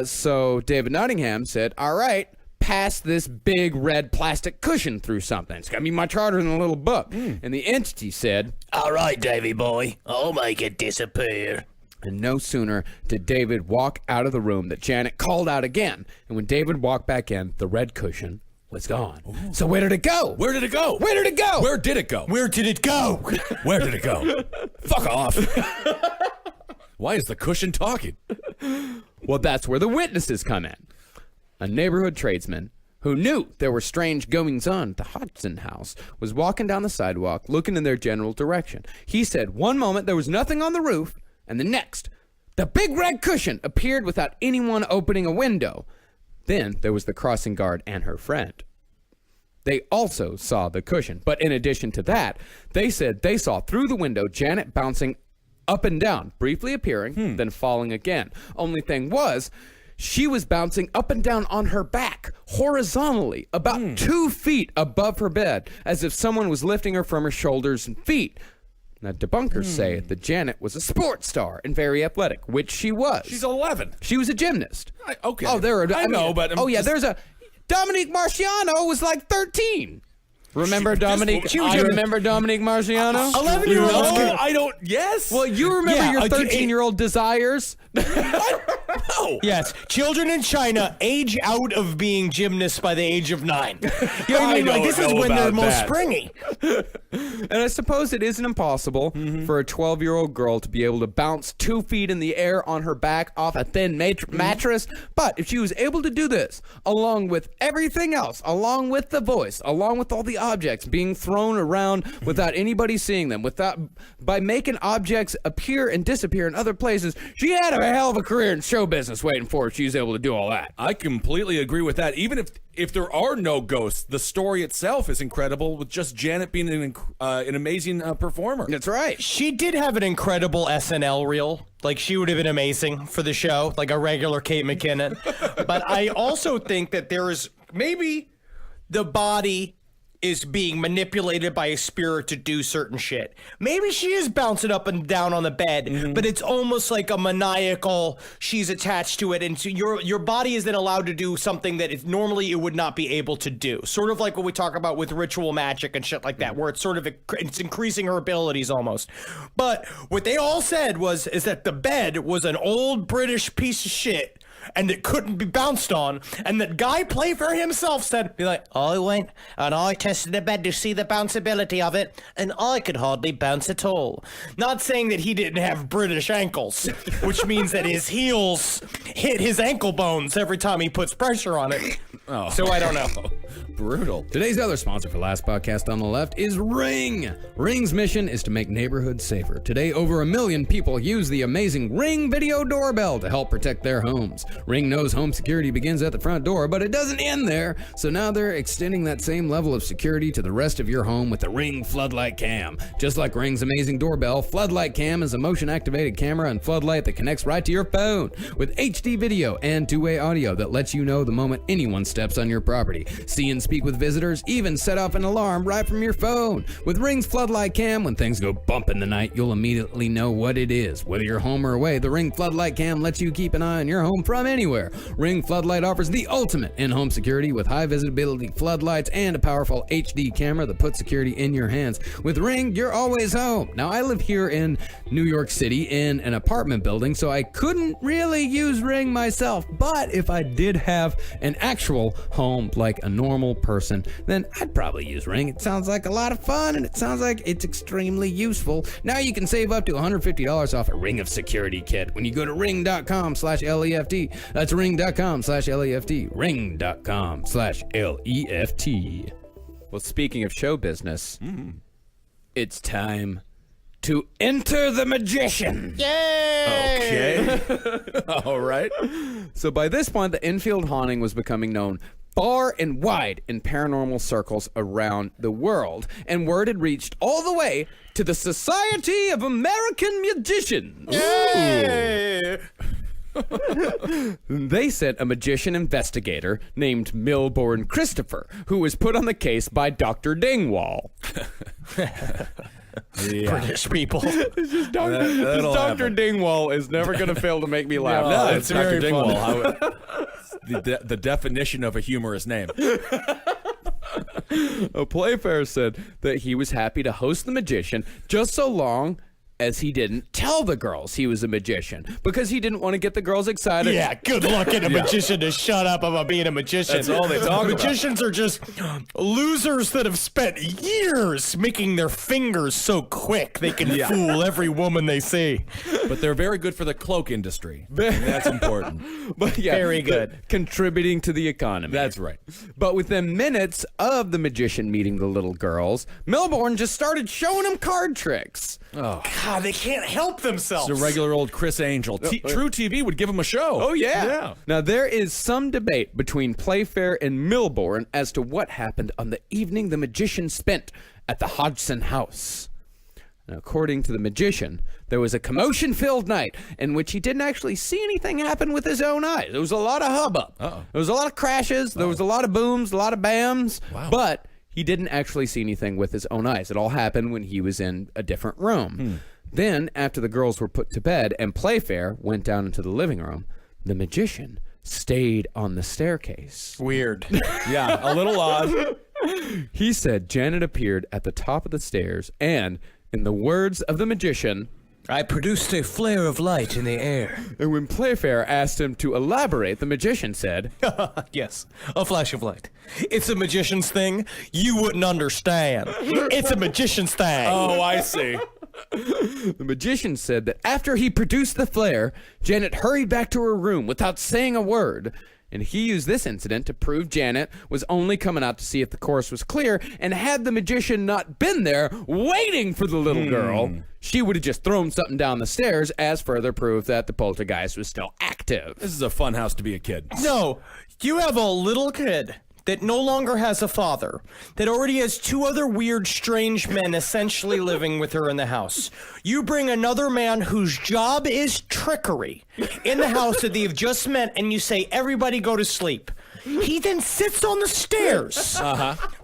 So David Nottingham said, all right, pass this big red plastic cushion through something. It's got to be much harder than a little book. And the entity said, All right, Davy boy, I'll make it disappear. and no sooner did David walk out of the room that Janet called out again. And when David walked back in, the red cushion was gone. So where did it go? Where did it go? Where did it go? Where did it go? Where did it go? Where did it go? Fuck off. Why is the cushion talking? Well, that's where the witnesses come in. A neighborhood tradesman who knew there were strange goings-on at the Hodgson house was walking down the sidewalk looking in their general direction. He said one moment there was nothing on the roof, and the next, the big red cushion appeared without anyone opening a window. Then there was the crossing guard and her friend. They also saw the cushion, but in addition to that, they said they saw through the window Janet bouncing up and down, briefly appearing, then falling again. Only thing was, she was bouncing up and down on her back, horizontally, about 2 feet above her bed, as if someone was lifting her from her shoulders and feet. Now, debunkers say that Janet was a sports star and very athletic, which she was. She's 11. She was a gymnast. Okay. Oh, there are. I know, but there's a Dominique Marciano was like 13. Remember Dominique? Remember Dominique Marciano? 11-year-old. No, I don't. Yes. Well, you remember Yeah, your 13-year-old desires? No. Yes, children in China age out of being gymnasts by the age of 9. You know what I mean? I Like, this is don't know when they're about most that. springy. And I suppose it isn't impossible for a 12-year-old girl to be able to bounce 2 feet in the air on her back off a thin mattress. But if she was able to do this, along with everything else, along with the voice, along with all the objects being thrown around without anybody seeing them, by making objects appear and disappear in other places, she had a hell of a career in show business waiting for her if she was able to do all that. I completely agree with that. Even if there are no ghosts, the story itself is incredible with just Janet being an amazing performer. That's right. She did have an incredible SNL reel. Like, she would have been amazing for the show, like a regular Kate McKinnon. But I also think that there is maybe the body is being manipulated by a spirit to do certain shit. Maybe she is bouncing up and down on the bed, but it's almost like a maniacal, she's attached to it, and so your body is then allowed to do something that normally it would not be able to do. Sort of like what we talk about with ritual magic and shit like that, where it's increasing her abilities almost. But what they all said is that the bed was an old British piece of shit, and it couldn't be bounced on, and that Guy Playfair himself said, I went and I tested the bed to see the bounceability of it, and I could hardly bounce at all. Not saying that he didn't have British ankles, which means that his heels hit his ankle bones every time he puts pressure on it. Oh. So I don't know. Brutal. Today's other sponsor for Last Podcast on the Left is Ring. Ring's mission is to make neighborhoods safer. Today, over 1 million people use the amazing Ring video doorbell to help protect their homes. Ring knows home security begins at the front door, but it doesn't end there. So now they're extending that same level of security to the rest of your home with the Ring Floodlight Cam. Just like Ring's amazing doorbell, Floodlight Cam is a motion-activated camera and floodlight that connects right to your phone with HD video and two-way audio that lets you know the moment anyone steps on your property. See and speak with visitors, even set off an alarm right from your phone. With Ring's Floodlight Cam, when things go bump in the night, you'll immediately know what it is. Whether you're home or away, the Ring Floodlight Cam lets you keep an eye on your home from anywhere. Ring Floodlight offers the ultimate in-home security with high visibility floodlights and a powerful HD camera that puts security in your hands. With Ring, you're always home. Now, I live here in New York City in an apartment building, so I couldn't really use Ring myself. But if I did have an actual home like a normal person, then I'd probably use Ring. It sounds like a lot of fun, and it sounds like it's extremely useful. Now you can save up to $150 off a Ring of Security kit when you go to ring.com/LEFT. That's ring.com/LEFT. Ring.com/LEFT. Well, speaking of show business, it's time to enter the magician. Okay. All right. So by this point, the Enfield haunting was becoming known far and wide in paranormal circles around the world, and word had reached all the way to the Society of American Magicians. They sent a magician investigator named Milbourne Christopher, who was put on the case by Dr. Dingwall. British people. That'll Dr. happen. Dingwall is never going to fail to make me laugh. No, it's it's Dr. very Dingwall. funny. The definition of a humorous name. Playfair said that he was happy to host the magician just so long as he didn't tell the girls he was a magician, because he didn't want to get the girls excited. Yeah, good luck getting a magician to shut up about being a magician. That's all they talk about. Magicians are just losers that have spent years making their fingers so quick they can fool every woman they see. But they're very good for the cloak industry. That's important. But yeah, Very good. Contributing to the economy. That's right. But within minutes of the magician meeting the little girls, Milbourne just started showing them card tricks. God, they can't help themselves. It's a regular old Chris Angel. True TV would give him a show. Oh, yeah. Now, there is some debate between Playfair and Milbourne as to what happened on the evening the magician spent at the Hodgson house. And according to the magician, there was a commotion-filled night in which he didn't actually see anything happen with his own eyes. There was a lot of hubbub. Uh-oh. There was a lot of crashes. There was a lot of booms, a lot of bams. Wow. But he didn't actually see anything with his own eyes. It all happened when he was in a different room. Then, after the girls were put to bed and Playfair went down into the living room, the magician stayed on the staircase. Weird. Yeah, a little odd. He said Janet appeared at the top of the stairs and, in the words of the magician, I produced a flare of light in the air. And when Playfair asked him to elaborate, the magician said, Yes, a flash of light. It's a magician's thing. You wouldn't understand. It's a magician's thing. Oh, I see. The magician said that after he produced the flare, Janet hurried back to her room without saying a word. And he used this incident to prove Janet was only coming out to see if the course was clear, and had the magician not been there waiting for the little girl, she would have just thrown something down the stairs as further proof that the poltergeist was still active. This is a fun house to be a kid. No, you have a little kid that no longer has a father, that already has two other weird, strange men essentially living with her in the house. You bring another man whose job is trickery in the house that they've just met, and you say, everybody go to sleep. He then sits on the stairs.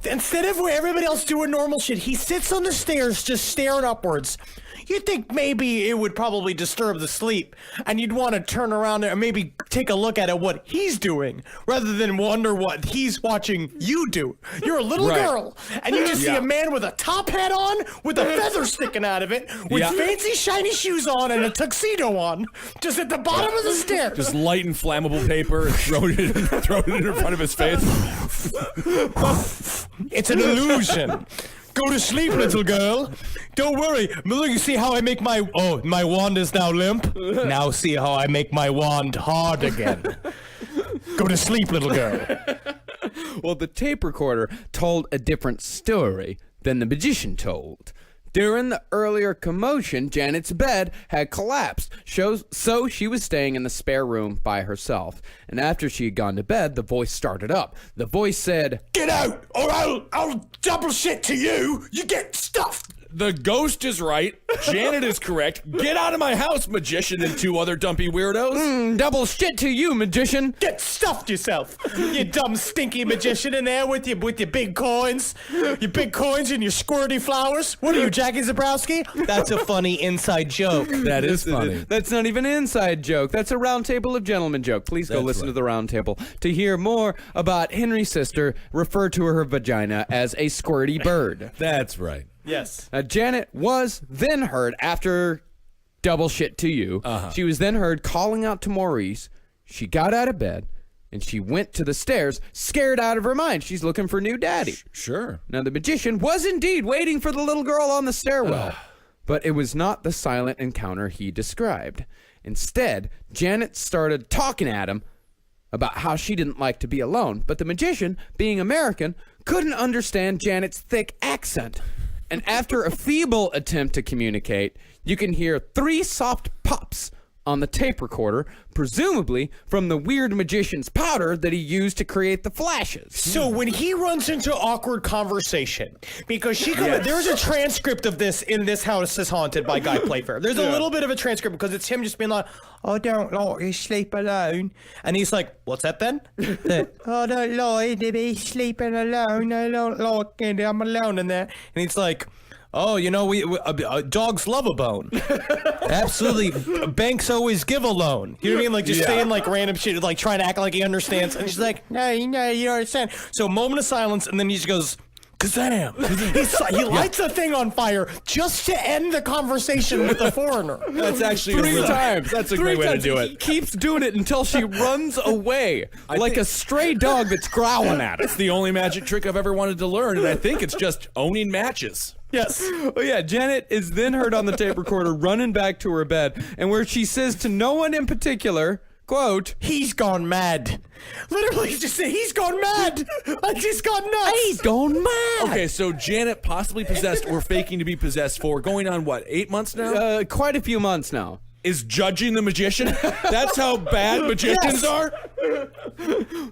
Instead of where everybody else doing normal shit, he sits on the stairs just staring upwards. You'd think maybe it would probably disturb the sleep, and you'd want to turn around and maybe take a look at what he's doing, rather than wonder what he's watching you do. You're a little girl, and you just see a man with a top hat on, with a feather sticking out of it, with fancy shiny shoes on and a tuxedo on, just at the bottom of the stairs. Just light and flammable paper and throw it in front of his face. It's an illusion. Go to sleep, little girl. Don't worry. Look, you see how I make my... Oh, my wand is now limp. Now see how I make my wand hard again. Go to sleep, little girl. Well, the tape recorder told a different story than the magician told. During the earlier commotion, Janet's bed had collapsed, so she was staying in the spare room by herself. And after she had gone to bed, the voice started up. The voice said, Get out, or I'll double shit to you. You get stuffed. The ghost is right. Janet is correct. Get out of my house, magician and two other dumpy weirdos. double shit to you, magician. Get stuffed yourself, you dumb stinky magician in there with your big coins, and your squirty flowers. What are you, Jackie Zabrowski? That's a funny inside joke. That is funny. That's not even an inside joke. That's a Round Table of Gentlemen joke. Please go listen to the Round Table to hear more about Henry's sister refer to her vagina as a squirty bird. That's right. Yes. Janet was then heard after double shit to you. She was then heard calling out to Maurice. She got out of bed and she went to the stairs, scared out of her mind. She's looking for new daddy. Sure. Now, the magician was indeed waiting for the little girl on the stairwell, but it was not the silent encounter he described. Instead, Janet started talking at him about how she didn't like to be alone, but the magician, being American, couldn't understand Janet's thick accent. And after a feeble attempt to communicate, you can hear 3 soft pops on the tape recorder, presumably from the weird magician's powder that he used to create the flashes. So when he runs into awkward conversation, because there's a transcript of this in This House is Haunted by Guy Playfair. There's a little bit of a transcript because it's him just being like, I don't like to sleep alone. And he's like, what's that then? I don't like to be sleeping alone. I don't like it. I'm alone in there. And he's like, oh, you know, dogs love a bone. Absolutely. Banks always give a loan. You know what I mean? Like, just saying, like, random shit, like, trying to act like he understands. And she's like, no, you don't understand. So, moment of silence, and then he just goes, Kazam! He lights a thing on fire just to end the conversation with the foreigner. That's actually 3 times. That's a 3 great way to times. do He it. keeps doing it until she runs away, like a stray dog that's growling at It's it. the only magic trick I've ever wanted to learn, and I think it's just owning matches. Yes. Oh yeah, Janet is then heard on the tape recorder running back to her bed, and where she says to no one in particular, quote, He's gone mad. Literally, just say, he's gone mad. I just got nuts. he's gone mad. Okay, so Janet possibly possessed or faking to be possessed for going on, what, 8 months now? Quite a few months now. Is judging the magician? That's how bad magicians are?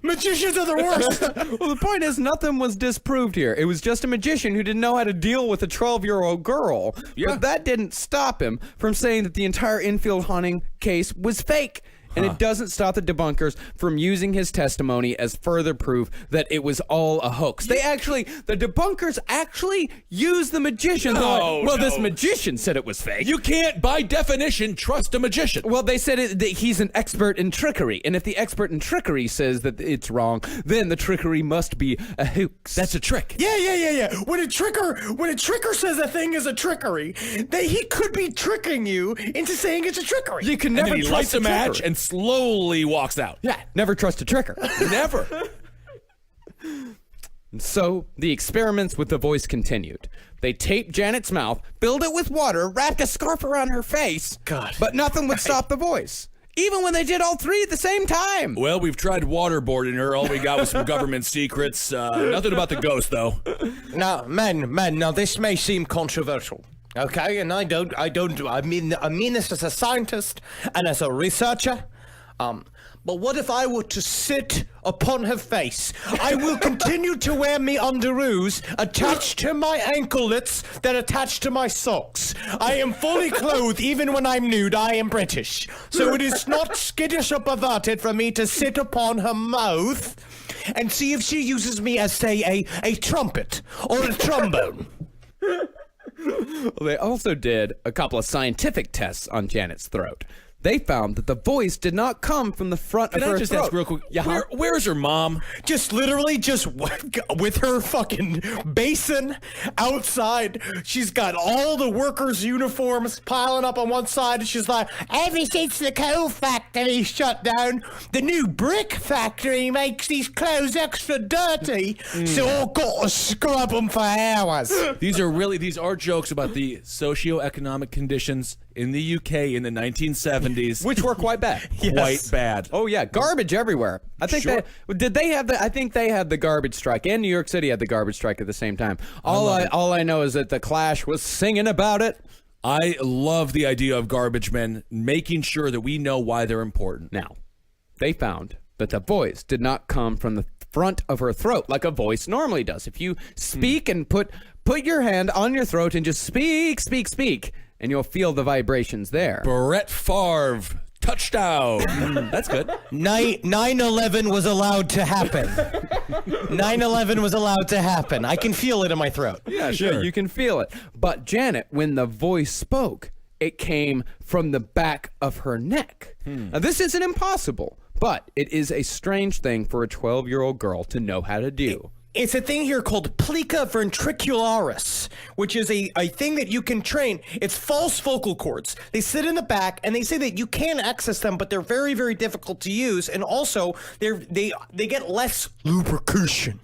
Magicians are the worst. Well, the point is, nothing was disproved here. It was just a magician who didn't know how to deal with a 12-year-old girl. Yeah. But that didn't stop him from saying that the entire Enfield haunting case was fake. And it doesn't stop the debunkers from using his testimony as further proof that it was all a hoax. The debunkers actually use the magician. This magician said it was fake. You can't, by definition, trust a magician. Well, they said that he's an expert in trickery, and if the expert in trickery says that it's wrong, then the trickery must be a hoax. That's a trick. Yeah. When a tricker says a thing is a trickery, he could be tricking you into saying it's a trickery. You can And never then he trust lights a match tricker. and slowly walks out. Yeah, never trust a tricker. Never. So the experiments with the voice continued. They taped Janet's mouth, filled it with water, wrapped a scarf around her face. God. But nothing would stop the voice. Even when they did all three at the same time. Well, we've tried waterboarding her. All we got was some government secrets. Nothing about the ghost, though. Now, now this may seem controversial. Okay, and I mean this as a scientist and as a researcher. But what if I were to sit upon her face? I will continue to wear me underoos attached to my anklets that attach to my socks. I am fully clothed even when I'm nude. I am British. So it is not skittish or perverted for me to sit upon her mouth and see if she uses me as, say, a trumpet or a trombone. They also did a couple of scientific tests on Janet's throat. They found that the voice did not come from the front of Can her I just throat. ask real quick? Yeah. Where's her mom? Just literally with her fucking basin outside. She's got all the workers' uniforms piling up on one side. And she's like, ever since the coal factory shut down, the new brick factory makes these clothes extra dirty. So I've got to scrub them for hours. These are jokes about the socioeconomic conditions in the UK in the 1970s. Which were quite bad. Quite bad. Oh yeah, garbage everywhere. I think Sure. I think they had the garbage strike, and New York City had the garbage strike at the same time. All I know is that the Clash was singing about it. I love the idea of garbage men making sure that we know why they're important. Now, they found that the voice did not come from the front of her throat like a voice normally does. If you speak and put your hand on your throat and just speak, and you'll feel the vibrations there. Brett Favre, touchdown. That's good. 9/11 was allowed to happen. 9/11 was allowed to happen. I can feel it in my throat. Yeah, sure. You can feel it. But Janet, when the voice spoke, it came from the back of her neck. Now, this isn't impossible, but it is a strange thing for a 12-year-old girl to know how to do. It's a thing here called plica ventricularis, which is a thing that you can train. It's false vocal cords. They sit in the back, and they say that you can access them, but they're very, very difficult to use. And also, they get less lubrication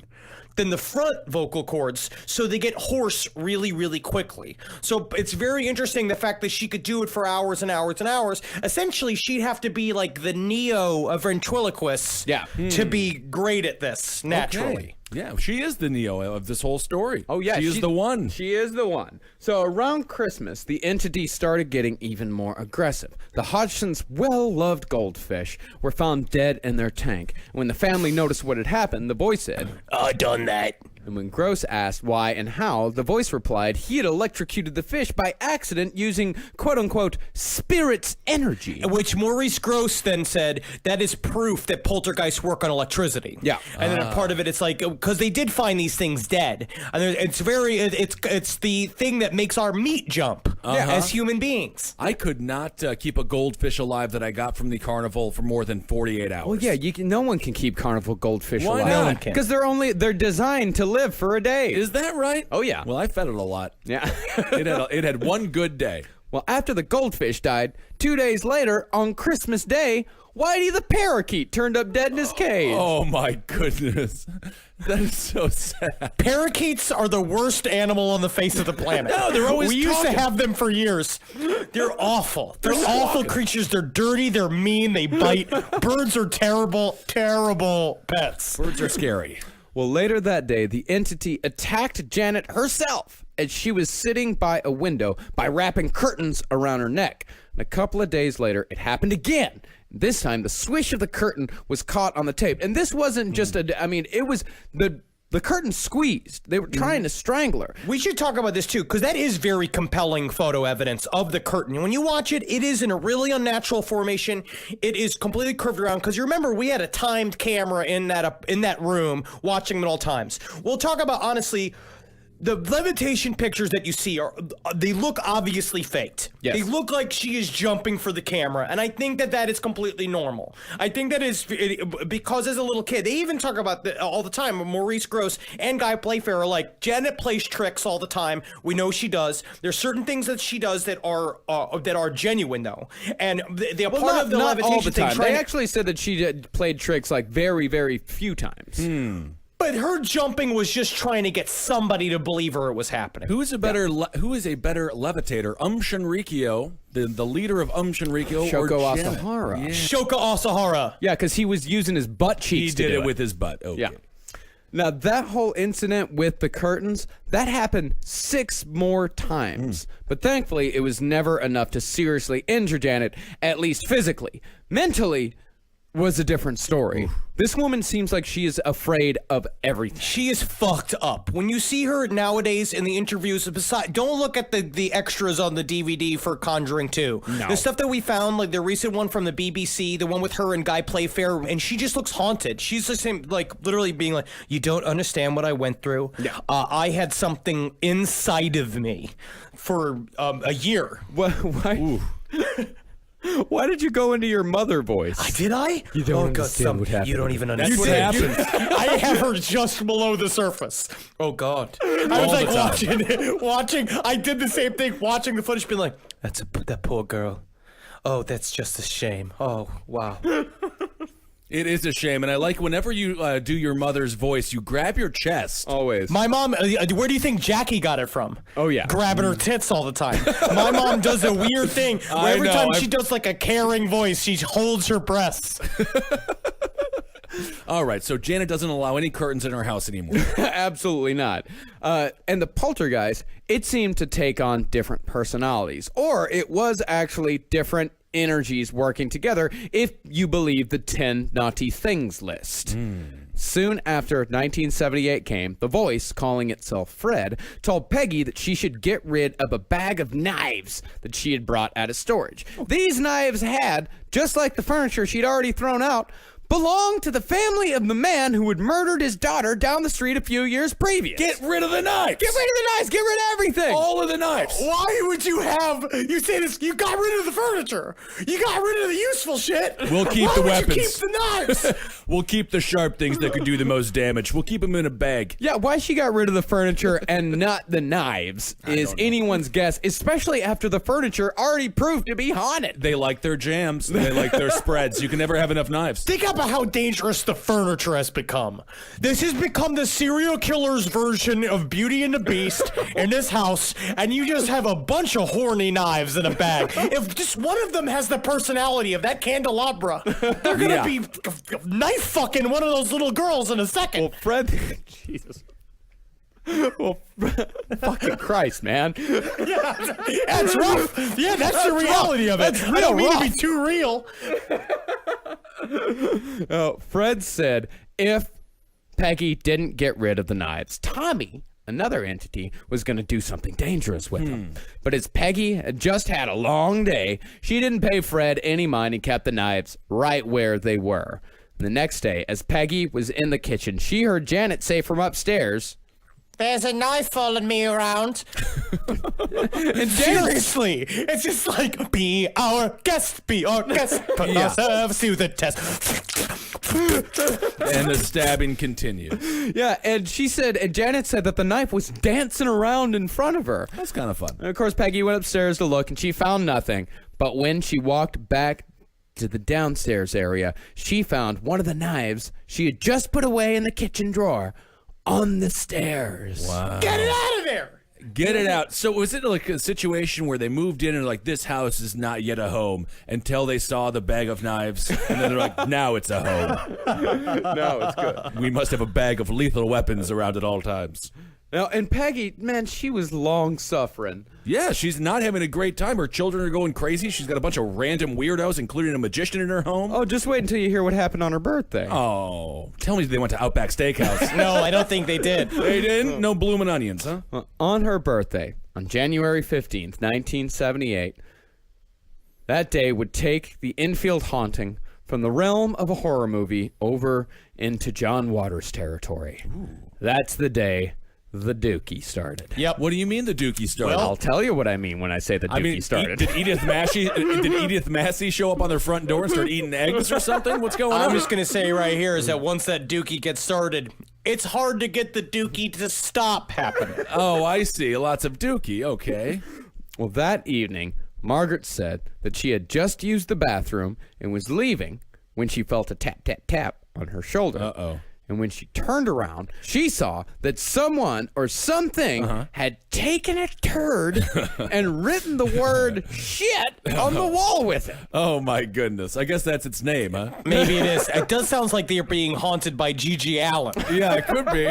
than the front vocal cords, so they get hoarse really, really quickly. So it's very interesting the fact that she could do it for hours and hours and hours. Essentially, she'd have to be like the Neo of ventriloquists to be great at this naturally. Okay. Yeah, she is the Neo of this whole story. Oh, yeah. She is the one. She is the one. So around Christmas, the entity started getting even more aggressive. The Hodgsons' well-loved goldfish were found dead in their tank. When the family noticed what had happened, the boy said, I done that. And when Gross asked why and how, the voice replied he had electrocuted the fish by accident using quote-unquote spirit's energy. Which Maurice Gross then said, that is proof that poltergeists work on electricity. Yeah. And then a part of it, it's like, because they did find these things dead. And it's the thing that makes our meat jump as human beings. I could not keep a goldfish alive that I got from the carnival for more than 48 hours. Well, yeah, no one can keep carnival goldfish Why alive. not? No one can. Because they're designed to live for a day. Is that right? Oh, yeah. Well, I fed it a lot. Yeah. It had one good day. Well, after the goldfish died, 2 days later, on Christmas Day, Whitey the parakeet turned up dead in his cage. Oh, my goodness. That is so sad. Parakeets are the worst animal on the face of the planet. No, they're always We used to talking. have them for years. They're awful. They're awful creatures. They're dirty. They're mean. They bite. Birds are terrible, terrible pets. Birds are scary. Well, later that day, the entity attacked Janet herself as she was sitting by a window by wrapping curtains around her neck. And a couple of days later, it happened again. This time, the swish of the curtain was caught on the tape. And this wasn't just it was the The curtain squeezed. They were trying to strangle her. We should talk about this too, because that is very compelling photo evidence of the curtain. When you watch it, it is in a really unnatural formation. It is completely curved around. Because you remember, we had a timed camera in that room, watching them at all times. We'll talk about, honestly, the levitation pictures that you see they look obviously faked. Yes. They look like she is jumping for the camera, and I think that is completely normal. I think that is because as a little kid, they even talk about all the time. Maurice Grosse and Guy Playfair are like, Janet plays tricks all the time. We know she does. There's certain things that she does that are genuine though, and they're part of the not levitation all the time. thing. They actually said that she played tricks like very, very few times. But her jumping was just trying to get somebody to believe her it was happening. Who is a better levitator, Shinrikyo, the leader of Shinrikyo, Shoko or Janet? Asahara. Yeah. Shoko Asahara. Yeah, because he was using his butt cheeks He to did do it with his butt. Okay. Yeah. Now, that whole incident with the curtains, that happened 6 more times. But thankfully, it was never enough to seriously injure Janet, at least physically. Mentally was a different story. This woman seems like she is afraid of everything. She is fucked up. When you see her nowadays in the interviews, don't look at the extras on the DVD for Conjuring 2. No. The stuff that we found, like the recent one from the BBC, the one with her and Guy Playfair, and she just looks haunted. She's the same, like literally being like, you don't understand what I went through. Yeah. I had something inside of me for a year. Why? Why did you go into your mother voice? Did I? You don't understand what happened. You don't even That's understand. what happens. I have her just below the surface. Oh God! I was All like the time. watching. I did the same thing, watching the footage, being like, that poor girl. Oh, that's just a shame. Oh, wow. It is a shame, and I like whenever you do your mother's voice, you grab your chest. Always. My mom, where do you think Jackie got it from? Oh, yeah. Grabbing her tits all the time. My mom does a weird thing where every time she does like a caring voice, she holds her breasts. All right, so Janet doesn't allow any curtains in her house anymore. Absolutely not. And the poltergeist, it seemed to take on different personalities, or it was actually different energies working together, if you believe the 10 naughty things list. Soon after 1978 came, the voice, calling itself Fred, told Peggy that she should get rid of a bag of knives that she had brought out of storage. These knives had, just like the furniture she'd already thrown out, belonged to the family of the man who had murdered his daughter down the street a few years previous. Get rid of the knives! Get rid of the knives! Get rid of everything! All of the knives! Why would you say this? You got rid of the furniture. You got rid of the useful shit. We'll keep Why the would weapons. You keep the knives. We'll keep the sharp things that could do the most damage. We'll keep them in a bag. Yeah, why she got rid of the furniture and not the knives is anyone's guess, especially after the furniture already proved to be haunted. They like their jams. They like their spreads. You can never have enough knives. Think about how dangerous the furniture has become. This has become the serial killer's version of Beauty and the Beast in this house, and you just have a bunch of horny knives in a bag. If just one of them has the personality of that candelabra, they're gonna be knife fucking one of those little girls in a second. Well, Fred, Jesus. Well, fucking Christ, man. That's rough. Yeah, that's the reality of it. I don't mean to be too real. Fred said if Peggy didn't get rid of the knives, Tommy, another entity, was going to do something dangerous with them. But as Peggy had just had a long day, she didn't pay Fred any mind and kept the knives right where they were. And the next day, as Peggy was in the kitchen, she heard Janet say from upstairs, There's a knife following me around. and Janet, Seriously, it's just like, be our guest, put ourselves to the test. And the stabbing continued. yeah, and Janet said that the knife was dancing around in front of her. That's kind of fun. And of course, Peggy went upstairs to look, and she found nothing. But when she walked back to the downstairs area, she found one of the knives she had just put away in the kitchen drawer on the stairs. Wow. Get it out of there. Get it out. So was it like a situation where they moved in and like, this house is not yet a home until they saw the bag of knives, and then they're like, now it's a home. No, it's good. We must have a bag of lethal weapons around at all times. Now, and Peggy, man, she was long suffering. Yeah, she's not having a great time. Her children are going crazy. She's got a bunch of random weirdos, including a magician in her home. Oh, just wait until you hear what happened on her birthday. Oh, tell me they went to Outback Steakhouse. No, I don't think they did. They didn't? No bloomin' onions, huh? On her birthday, on January 15th, 1978, that day would take the infield haunting from the realm of a horror movie over into John Waters territory. That's the day the Dookie started. Yep. What do you mean the Dookie started? I'll tell you what I mean when I say the Dookie started. Did Edith Massey show up on their front door and start eating eggs or something? What's going on? I'm just gonna say right here is that once that Dookie gets started, it's hard to get the Dookie to stop happening. Oh, I see. Lots of Dookie. Okay. Well, that evening, Margaret said that she had just used the bathroom and was leaving when she felt a tap, tap, tap on her shoulder. Uh-oh. And when she turned around, she saw that someone or something had taken a turd and written the word shit on the wall with it. Oh, my goodness. I guess that's its name, huh? Maybe it is. It does sound like they're being haunted by Gigi Allen. Yeah, it could be.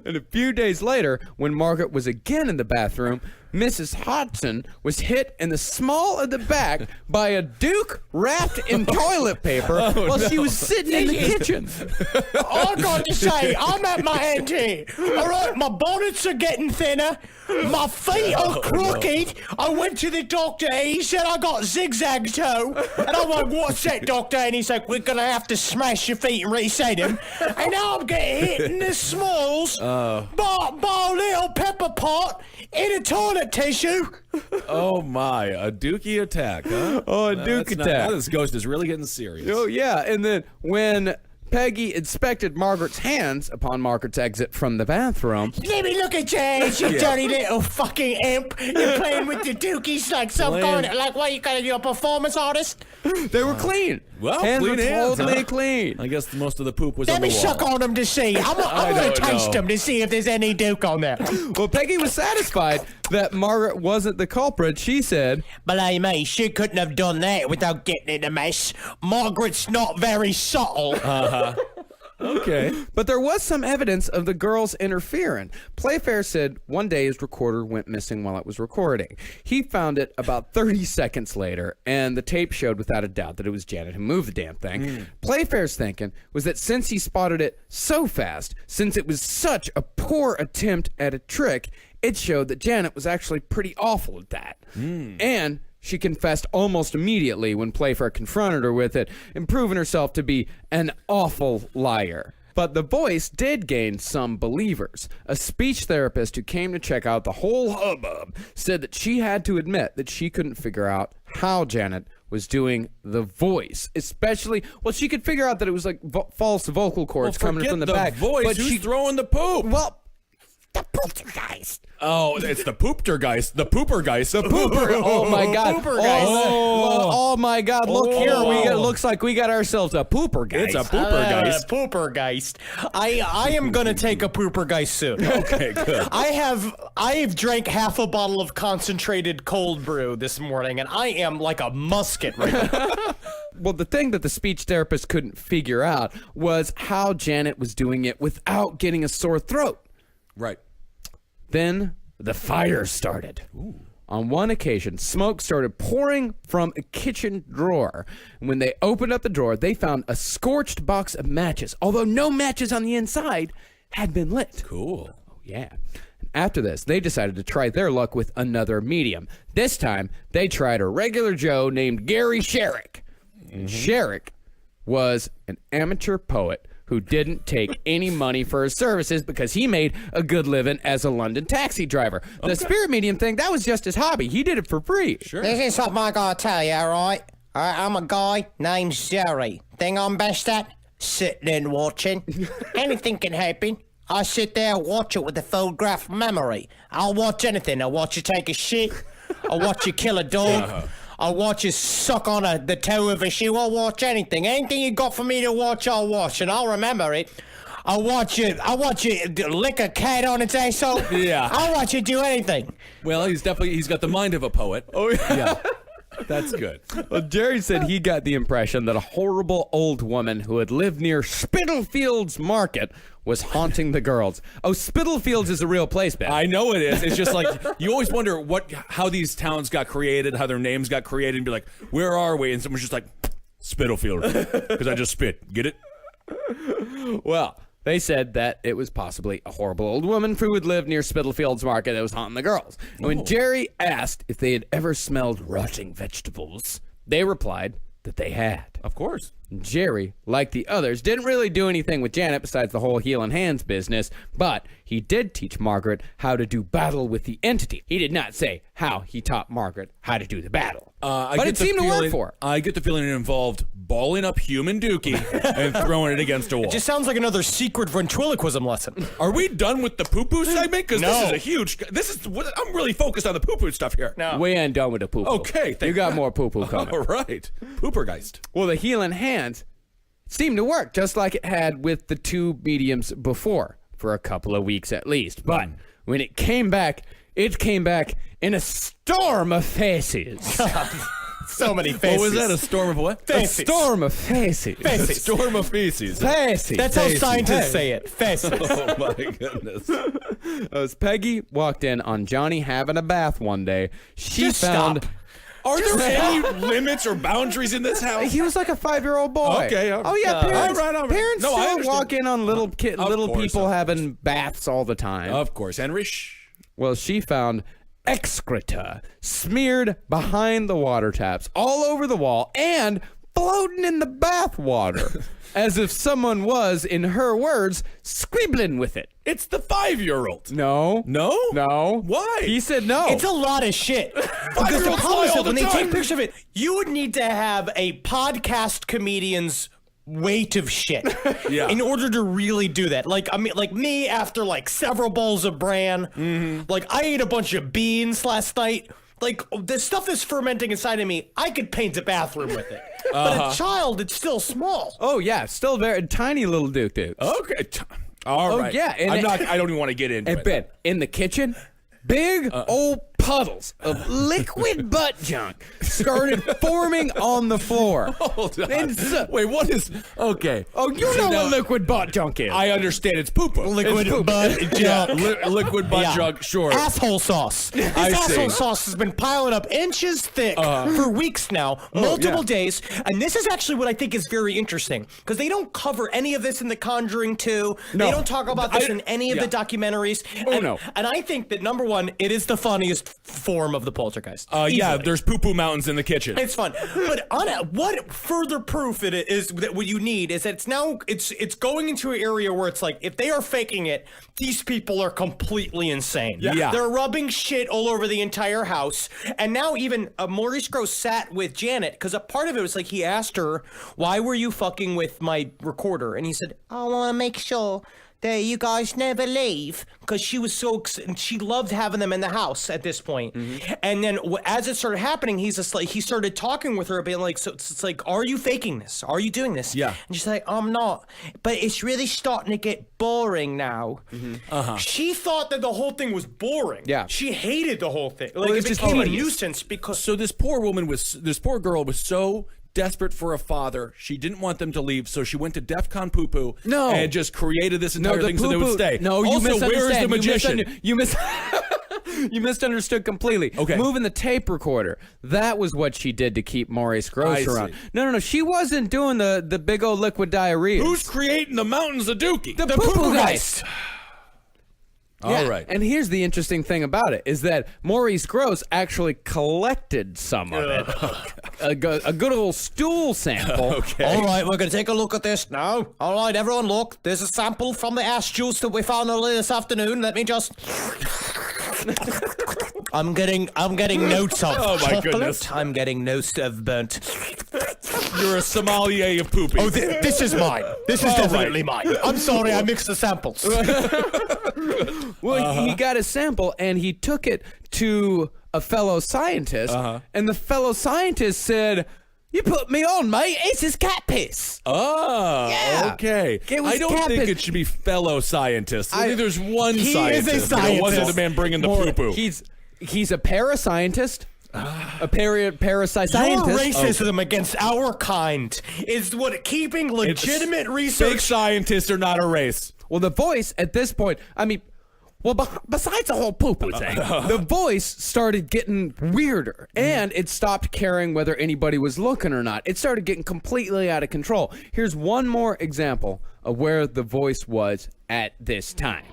And a few days later, when Margaret was again in the bathroom, Mrs. Hodgson was hit in the small of the back by a Duke wrapped in toilet paper while she was sitting in the kitchen. I got to say, I'm at my end here. All right, my bonnets are getting thinner. My feet are crooked. I went to the doctor. He said I got zigzag toe. And I'm like, what's that, doctor? And he's like, we're going to have to smash your feet and reset them. And now I'm getting hit in the smalls by a little pepper pot in a toilet tissue. Oh, my. A Dookie attack, huh? Oh, a Duke attack. Now this ghost is really getting serious. Oh, yeah. And then when Peggy inspected Margaret's hands upon Margaret's exit from the bathroom, Let me look at your hands, you dirty little fucking imp. You're playing with the dookies like some kind of, like, what, you gonna do, a performance artist? they were clean. Well, hands clean were hands, totally huh? clean. I guess most of the poop was Let on the me wall. suck on them to see. I'm I gonna don't taste know. them to see if there's any duke on there. Well, Peggy was satisfied that Margaret wasn't the culprit. She said, Believe me, she couldn't have done that without getting in a mess. Margaret's not very subtle. Okay. but there was some evidence of the girls interfering. Playfair said one day his recorder went missing while it was recording. He found it about 30 seconds later, and the tape showed without a doubt that it was Janet who moved the damn thing. Playfair's thinking was that since he spotted it so fast, since it was such a poor attempt at a trick, it showed that Janet was actually pretty awful at that. And she confessed almost immediately when Playfair confronted her with it, and proven herself to be an awful liar. But the voice did gain some believers. A speech therapist who came to check out the whole hubbub said that she had to admit that she couldn't figure out how Janet was doing the voice, especially, well, she could figure out that it was like false vocal cords coming from the back. Voice. But Who's throwing the poop? well, The poltergeist. Oh, it's the pooptergeist. The poopergeist. The pooper. Oh my God. Poopergeist. Oh my God. Look here. Looks like we got ourselves a pooper guy. It's a poopergeist. Poopergeist. I am gonna take a poopergeist soon. Okay, good. I have drank half a bottle of concentrated cold brew this morning, and I am like a musket right now. Well, the thing that the speech therapist couldn't figure out was how Janet was doing it without getting a sore throat. Right. Then the fire started. On one occasion, smoke started pouring from a kitchen drawer. And when they opened up the drawer, they found a scorched box of matches, although no matches on the inside had been lit. Cool. Yeah. After this, they decided to try their luck with another medium. This time, they tried a regular Joe named Gary Sherrick. Sherrick was an amateur poet who didn't take any money for his services because he made a good living as a London taxi driver. The spirit medium thing, that was just his hobby. He did it for free. Sure. This is something I gotta tell you, alright? I'm a guy named Jerry. Thing I'm best at? Sitting and watching. Anything can happen. I sit there and watch it with a photograph memory. I'll watch anything. I'll watch you take a shit. I'll watch you kill a dog. I'll watch you suck on the toe of a shoe. I'll watch anything. Anything you got for me to watch, I'll watch, and I'll remember it. I'll watch you lick a cat on its asshole. Yeah. I'll watch you do anything. Well, he's got the mind of a poet. Oh, yeah. That's good. Well, Jerry said he got the impression that a horrible old woman who had lived near Spitalfields Market was haunting the girls. Oh, Spitalfields is a real place, Ben. I know it is. It's just like you always wonder how these towns got created, how their names got created, and be like, where are we? And someone's just like, Spitalfield, because I just spit. Get it? Well, they said that it was possibly a horrible old woman who had lived near Spitalfields Market that was haunting the girls. And when Jerry asked if they had ever smelled rotting vegetables, they replied that they had. Of course. Jerry, like the others, didn't really do anything with Janet besides the whole healing hands business, but he did teach Margaret how to do battle with the entity. He did not say how he taught Margaret how to do the battle. But it seemed to work for her. I get the feeling it involved balling up human dookie and throwing it against a wall. It just sounds like another secret ventriloquism lesson. Are we done with the poo-poo segment? Because No. this is a huge... I'm really focused on the poo-poo stuff here. No. We ain't done with the poo-poo. Okay, You thank got God. more poo-poo coming. All right. Poopergeist. Well, the healing hands seemed to work just like it had with the two mediums before, for a couple of weeks at least. But when it came back in a storm of faces. So many faces. What was that? A storm of what? A storm of faces. A storm of feces. Faces. That's how scientists say it. Faces. Oh, my goodness. As Peggy walked in on Johnny having a bath one day, she Just found... stop. Are there any limits or boundaries in this house? He was like a 5-year-old boy. Okay, all right. Oh yeah, parents. all right. Parents No, I still understand. walk in on little course, people of having baths all the time. Of course. Henrich. Well, she found excreta smeared behind the water taps all over the wall and floating in the bath water, as if someone was, in her words, scribbling with it. It's the 5-year-old. No. No? No. Why? He said no. It's a lot of shit. Because the Five-year-olds problem is lie all that when the they take time. pictures of it, you would need to have a podcast comedian's weight of shit Yeah. in order to really do that. Like, I mean, like me after like several bowls of bran, like I ate a bunch of beans last night. Like the stuff that's fermenting inside of me, I could paint a bathroom with it. But a child, it's still small. Oh yeah, still very tiny little Duke. Okay. All right. yeah, and I don't even want to get into And it. Ben, in the kitchen, big old puddles of liquid butt junk started forming on the floor. Hold on. And so- Wait, what is... Okay. Oh, you know Now, what liquid butt junk is. I understand it's poo-poo. Liquid It's poo-poo. butt junk. Liquid butt Yeah. junk, sure. Asshole sauce. This I see. asshole sauce has been piling up inches thick for weeks now, multiple days. And this is actually what I think is very interesting because they don't cover any of this in The Conjuring 2. No. They don't talk about this in any of yeah. the documentaries. Oh, and, no. And I think that number one, it is the funniest form of the poltergeist. Yeah, Easily. there's poo-poo mountains in the kitchen. It's fun, but on it, what further proof it is that what you need is that it's going into an area where it's like if they are faking it, these people are completely insane. Yeah. They're rubbing shit all over the entire house, and now even Maurice Grosse sat with Janet because a part of it was like he asked her, "Why were you fucking with my recorder?" And he said, "I want to make sure that you guys never leave," because she was so she loved having them in the house at this point. And then as it started happening, he's just like he started talking with her, being like, "So it's like, are you faking this? Are you doing this?" Yeah. And she's like, "I'm not, but it's really starting to get boring now." She thought that the whole thing was boring. Yeah. she hated the whole thing. Like it's it just became a tedious. nuisance because So this poor girl was so desperate for a father, she didn't want them to leave, so she went to DEF CON poo-poo No. and just created this no, entire the thing so they would poo-poo- stay. No, you also, misunderstand. where is the magician? You misunderstood completely. Okay. Moving the tape recorder. That was what she did to keep Maurice Grosse I around. see. No. She wasn't doing the big old liquid diarrhea. Who's creating the mountains of dookie? the poo-poo geist? All right. And here's the interesting thing about it is that Maurice Grosse actually collected some of it. a good old stool sample. All right, we're going to take a look at this now. All right, everyone, look. There's a sample from the ash juice that we found earlier this afternoon. Let me just... I'm getting notes of Oh, my chocolate. goodness. I'm getting notes of burnt. You're a sommelier of poopy. Oh, this is mine. This is All definitely mine. I'm sorry, I mixed the samples. Well, he got a sample and he took it to a fellow scientist, and the fellow scientist said, "You put me on, mate. It's his cat piss." Oh, Yeah. okay. It was I don't Captain- think it should be fellow scientists. I think there's one He is a scientist. It wasn't scientist. the man bringing the poo-poo. He's a parascientist, A parasite Your scientist. racism against our kind is what keeping legitimate research. Fake scientists are not a race. Well, the voice at this point, I mean, well, besides the whole poo-poo thing, the voice started getting weirder, and it stopped caring whether anybody was looking or not. It started getting completely out of control. Here's one more example of where the voice was at this time.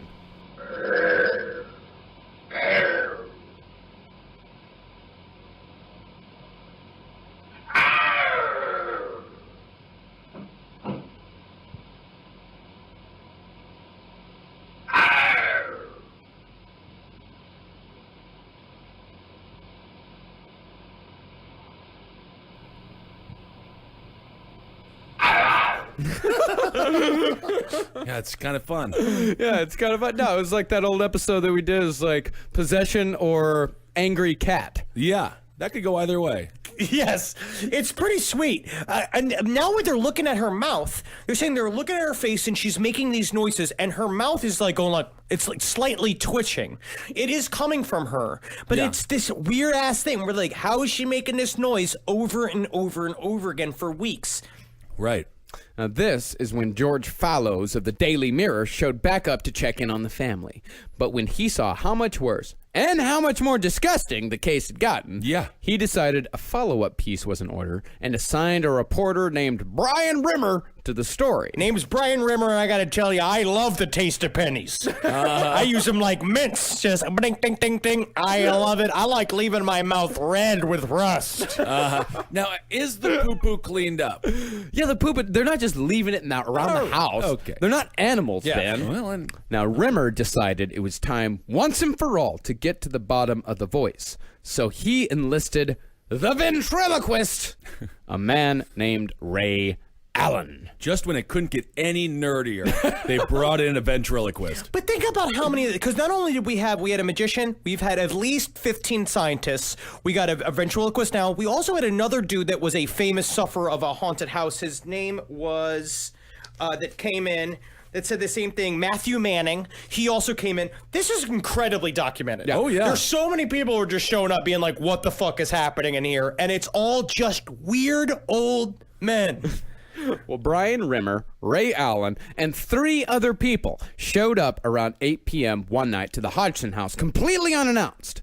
Yeah, it's kind of fun. Yeah, it's kind of no. It was like that old episode that we did. Is like possession or angry cat. Yeah, that could go either way. Yes, it's pretty sweet. And now when they're looking at her mouth, they're saying they're looking at her face and she's making these noises, and her mouth is like going like it's like slightly twitching. It is coming from her, but it's this weird ass thing where like, how is she making this noise over and over and over again for weeks? Right. Now, this is when George Fallows of the Daily Mirror showed back up to check in on the family. But when he saw how much worse and how much more disgusting the case had gotten, he decided a follow-up piece was in order and assigned a reporter named Brian Rimmer to the story. Name's Brian Rimmer, and I gotta tell you, I love the taste of pennies. I use them like mints, just ding, ding, ding, ding. I love it. I like leaving my mouth red with rust. Now, is the poo-poo cleaned up? Yeah, the poop, they're not just leaving it around the house. Okay. They're not animals, Ben. Well, Now, Rimmer decided it was time once and for all to get to the bottom of the voice. So he enlisted the ventriloquist, a man named Ray Allen. just when it couldn't get any nerdier, they brought in a ventriloquist. But think about how many, because not only did we had a magician, we've had at least 15 scientists, we got a ventriloquist now, we also had another dude that was a famous sufferer of a haunted house. His name was, that came in, that said the same thing, Matthew Manning. He also came in. This is incredibly documented. Oh, yeah. There's so many people who are just showing up being like, what the fuck is happening in here? And it's all just weird old men. Well, Brian Rimmer, Ray Allen, and 3 other people showed up around 8 p.m. one night to the Hodgson house completely unannounced.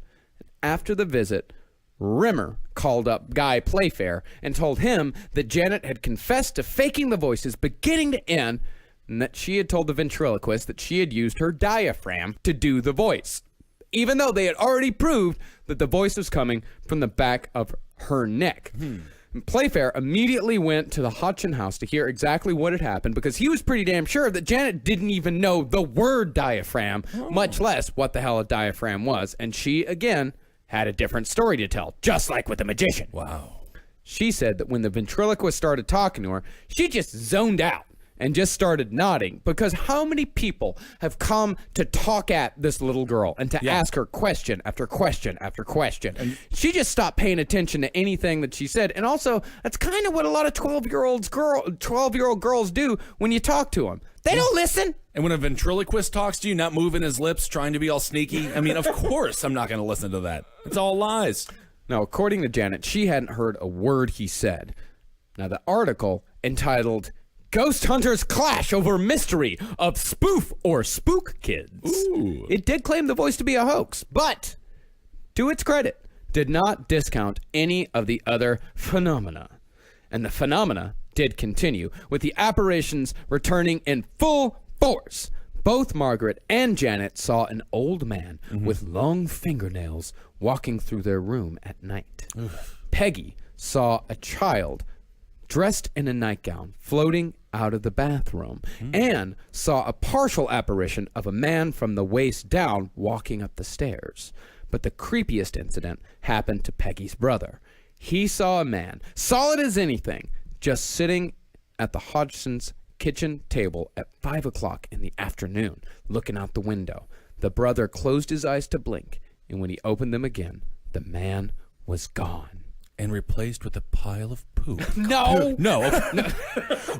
After the visit, Rimmer called up Guy Playfair and told him that Janet had confessed to faking the voices beginning to end, and that she had told the ventriloquist that she had used her diaphragm to do the voice, even though they had already proved that the voice was coming from the back of her neck. And Playfair immediately went to the Hodgson house to hear exactly what had happened, because he was pretty damn sure that Janet didn't even know the word diaphragm, much less what the hell a diaphragm was. And she, again, had a different story to tell, just like with the magician. Wow. She said that when the ventriloquist started talking to her, she just zoned out and just started nodding, because how many people have come to talk at this little girl and to ask her question after question after question? And she just stopped paying attention to anything that she said. And also, that's kind of what a lot of 12-year-old girls do when you talk to them. They don't listen. And when a ventriloquist talks to you, not moving his lips, trying to be all sneaky, I mean, of course I'm not going to listen to that. It's all lies. Now, according to Janet, she hadn't heard a word he said. Now, the article entitled Ghost Hunters Clash Over Mystery of Spoof or Spook Kids. Ooh. It did claim the voice to be a hoax, but to its credit, did not discount any of the other phenomena. And the phenomena did continue, with the apparitions returning in full force. Both Margaret and Janet saw an old man with long fingernails walking through their room at night. Peggy saw a child dressed in a nightgown floating out of the bathroom, and saw a partial apparition of a man from the waist down walking up the stairs. But the creepiest incident happened to Peggy's brother. He saw a man, solid as anything, just sitting at the Hodgson's kitchen table at 5 o'clock in the afternoon, looking out the window. The brother closed his eyes to blink, and when he opened them again, the man was gone. and replaced with a pile of poop. No. No.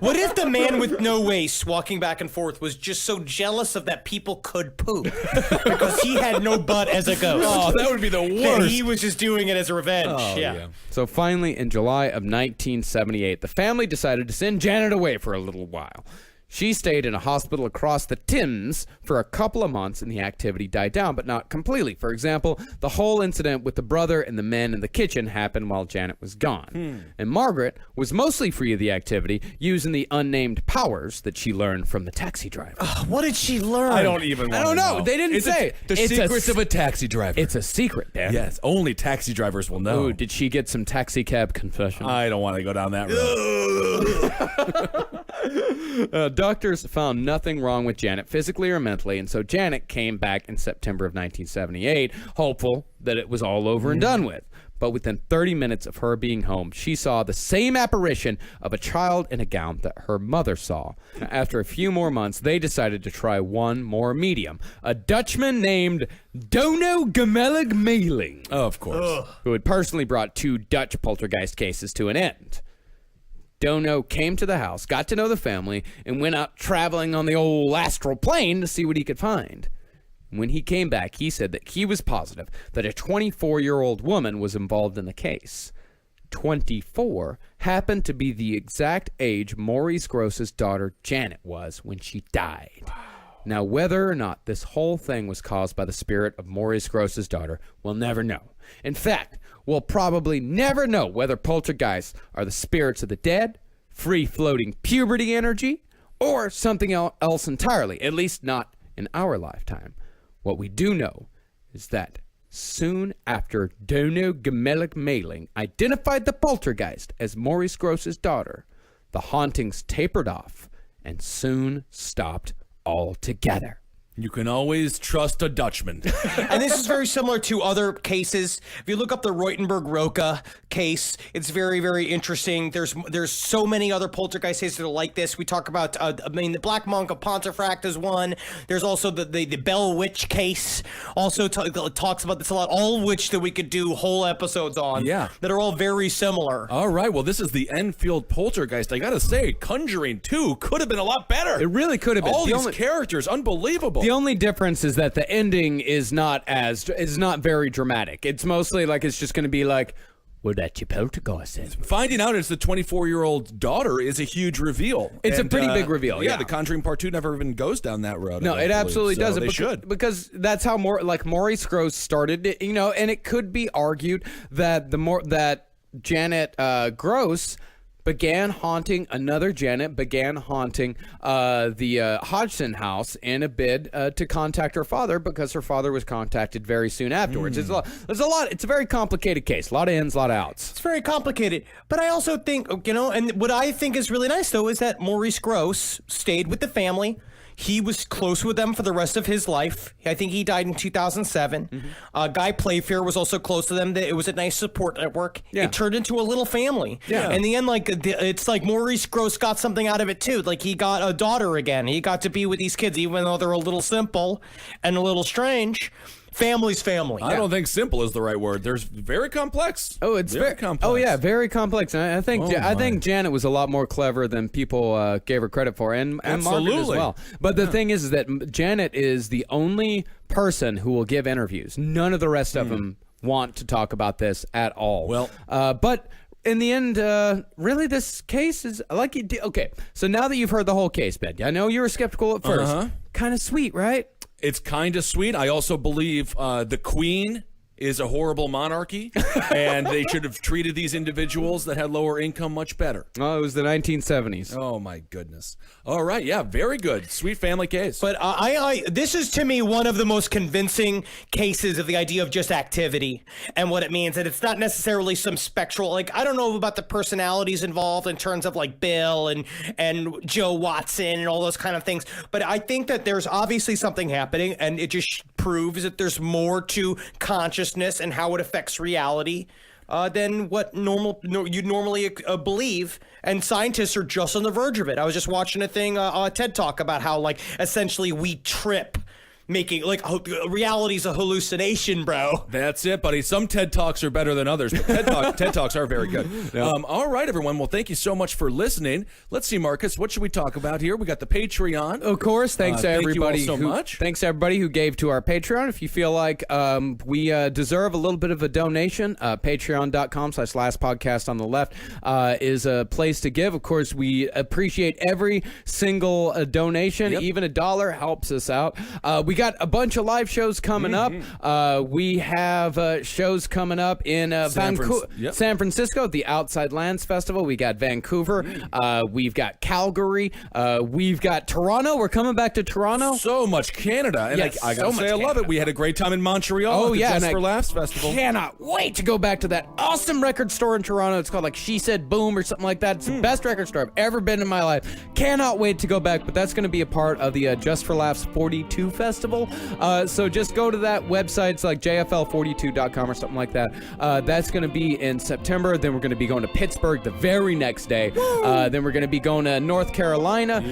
What if the man with no waist walking back and forth was just so jealous of that people could poop because he had no butt as a ghost? Oh, that would be the And worst. he was just doing it as a revenge. Oh, yeah. So finally, in July of 1978, the family decided to send Janet away for a little while. She stayed in a hospital across the Thames for a couple of months and the activity died down, but not completely. For example, the whole incident with the brother and the men in the kitchen happened while Janet was gone. And Margaret was mostly free of the activity, using the unnamed powers that she learned from the taxi driver. What did she learn? I don't even I want don't to know. They didn't It's say. The It's secrets a, of a taxi driver. It's a secret, Ben. Yes, only taxi drivers will know. Ooh, did she get some taxi cab confession? I don't want to go down that road. Doctors found nothing wrong with Janet physically or mentally, and so Janet came back in September of 1978, hopeful that it was all over and done with. But within 30 minutes of her being home, she saw the same apparition of a child in a gown that her mother saw. After a few more months, they decided to try one more medium, a Dutchman named Dono Gemelig Meeling, Of course. who had personally brought 2 Dutch poltergeist cases to an end. Dono came to the house, got to know the family, and went out traveling on the old astral plane to see what he could find. When he came back, he said that he was positive that a 24-year-old woman was involved in the case. 24 happened to be the exact age Maurice Gross's daughter Janet was when she died. Wow. Now, whether or not this whole thing was caused by the spirit of Maurice Gross's daughter, we'll never know. In fact, we'll probably never know whether poltergeists are the spirits of the dead, free-floating puberty energy, or something else entirely, at least not in our lifetime. What we do know is that soon after Dono Gemelig Meeling identified the poltergeist as Maurice Gross's daughter, the hauntings tapered off and soon stopped altogether. You can always trust a Dutchman. And this is very similar to other cases. If you look up the Reutenberg-Roca case, it's very, very interesting. There's so many other poltergeist cases that are like this. We talk about, the Black Monk of Pontefract is one. There's also the Bell Witch case. Also talks about this a lot. All which that we could do whole episodes on. Yeah. That are all very similar. All right, well, this is the Enfield Poltergeist. I gotta say, Conjuring 2 could have been a lot better. It really could have been. All The these only- characters, unbelievable. The only difference is that the ending is not very dramatic. It's mostly like it's just going to be like, well, that's your poltergeist. Finding out it's the 24-year-old daughter is a huge reveal. It's a pretty big reveal, yeah. The Conjuring Part 2 never even goes down that road. No, I don't it absolutely believe. So doesn't. They should. Because that's how Maurice Gross started it, and it could be argued that that Janet Gross began haunting the Hodgson house in a bid to contact her father because her father was contacted very soon afterwards. There's a lot. It's a very complicated case. A lot of ins, a lot of outs. It's very complicated. But I also think, and what I think is really nice, though, is that Maurice Gross stayed with the family. He was close with them for the rest of his life. I think he died in 2007. Guy Playfair was also close to them. It was a nice support network. Yeah. It turned into a little family. Yeah. In the end, it's like Maurice Gross got something out of it, too. Like, he got a daughter again. He got to be with these kids, even though they're a little simple and a little strange. Family's family. I don't think simple is the right word. There's very complex. Oh, it's very complex. Oh yeah, very complex. And I think Oh, I think my. Janet was a lot more clever than people gave her credit for, and Margaret as Absolutely. well. But the thing is that Janet is the only person who will give interviews. None of the rest of them want to talk about this at all. Well- but in the end, really, this case is like it. Okay, so now that you've heard the whole case, Ben, I know you were skeptical at first. Kind of sweet, right? It's kind of sweet. I also believe the Queen is a horrible monarchy, and they should have treated these individuals that had lower income much better. Oh, it was the 1970s. Oh, my goodness. All right, yeah, very good. Sweet family case. But this is to me one of the most convincing cases of the idea of just activity and what it means. And it's not necessarily some spectral, like, I don't know about the personalities involved in terms of like Bill and Joe Watson and all those kind of things. But I think that there's obviously something happening, and it just proves that there's more to consciousness and how it affects reality than what you'd normally believe. And scientists are just on the verge of it. I was just watching a thing, a TED Talk about how, like, essentially we trip making like reality's a hallucination, bro. That's it, buddy. Some TED Talks are better than others, but TED Talks are very good. All right, everyone. Well, thank you so much for listening. Let's see, Marcus, what should we talk about here? We got the Patreon. Of course, thanks to everybody. Thank you all so much. Thanks to everybody who gave to our Patreon. If you feel like we deserve a little bit of a donation, patreon.com/lastpodcast on the left is a place to give. Of course, we appreciate every single donation. Yep. Even $1 helps us out. We got a bunch of live shows coming up. We have shows coming up in San Francisco at the Outside Lands Festival. We got Vancouver. We've got Calgary. We've got Toronto. We're coming back to Toronto. So much Canada. And Yes, I gotta so say, much I love Canada. it. We had a great time in Montreal Oh, at the yeah, Just and for I Laughs Festival. Cannot wait to go back to that awesome record store in Toronto. It's called like She Said Boom or something like that. It's the best record store I've ever been in my life. Cannot wait to go back, but that's going to be a part of the Just for Laughs 42 Festival. So just go to that website. It's like jfl42.com or something like that. That's going to be in September. Then we're going to be going to Pittsburgh the very next day. Then we're going to be going to North Carolina.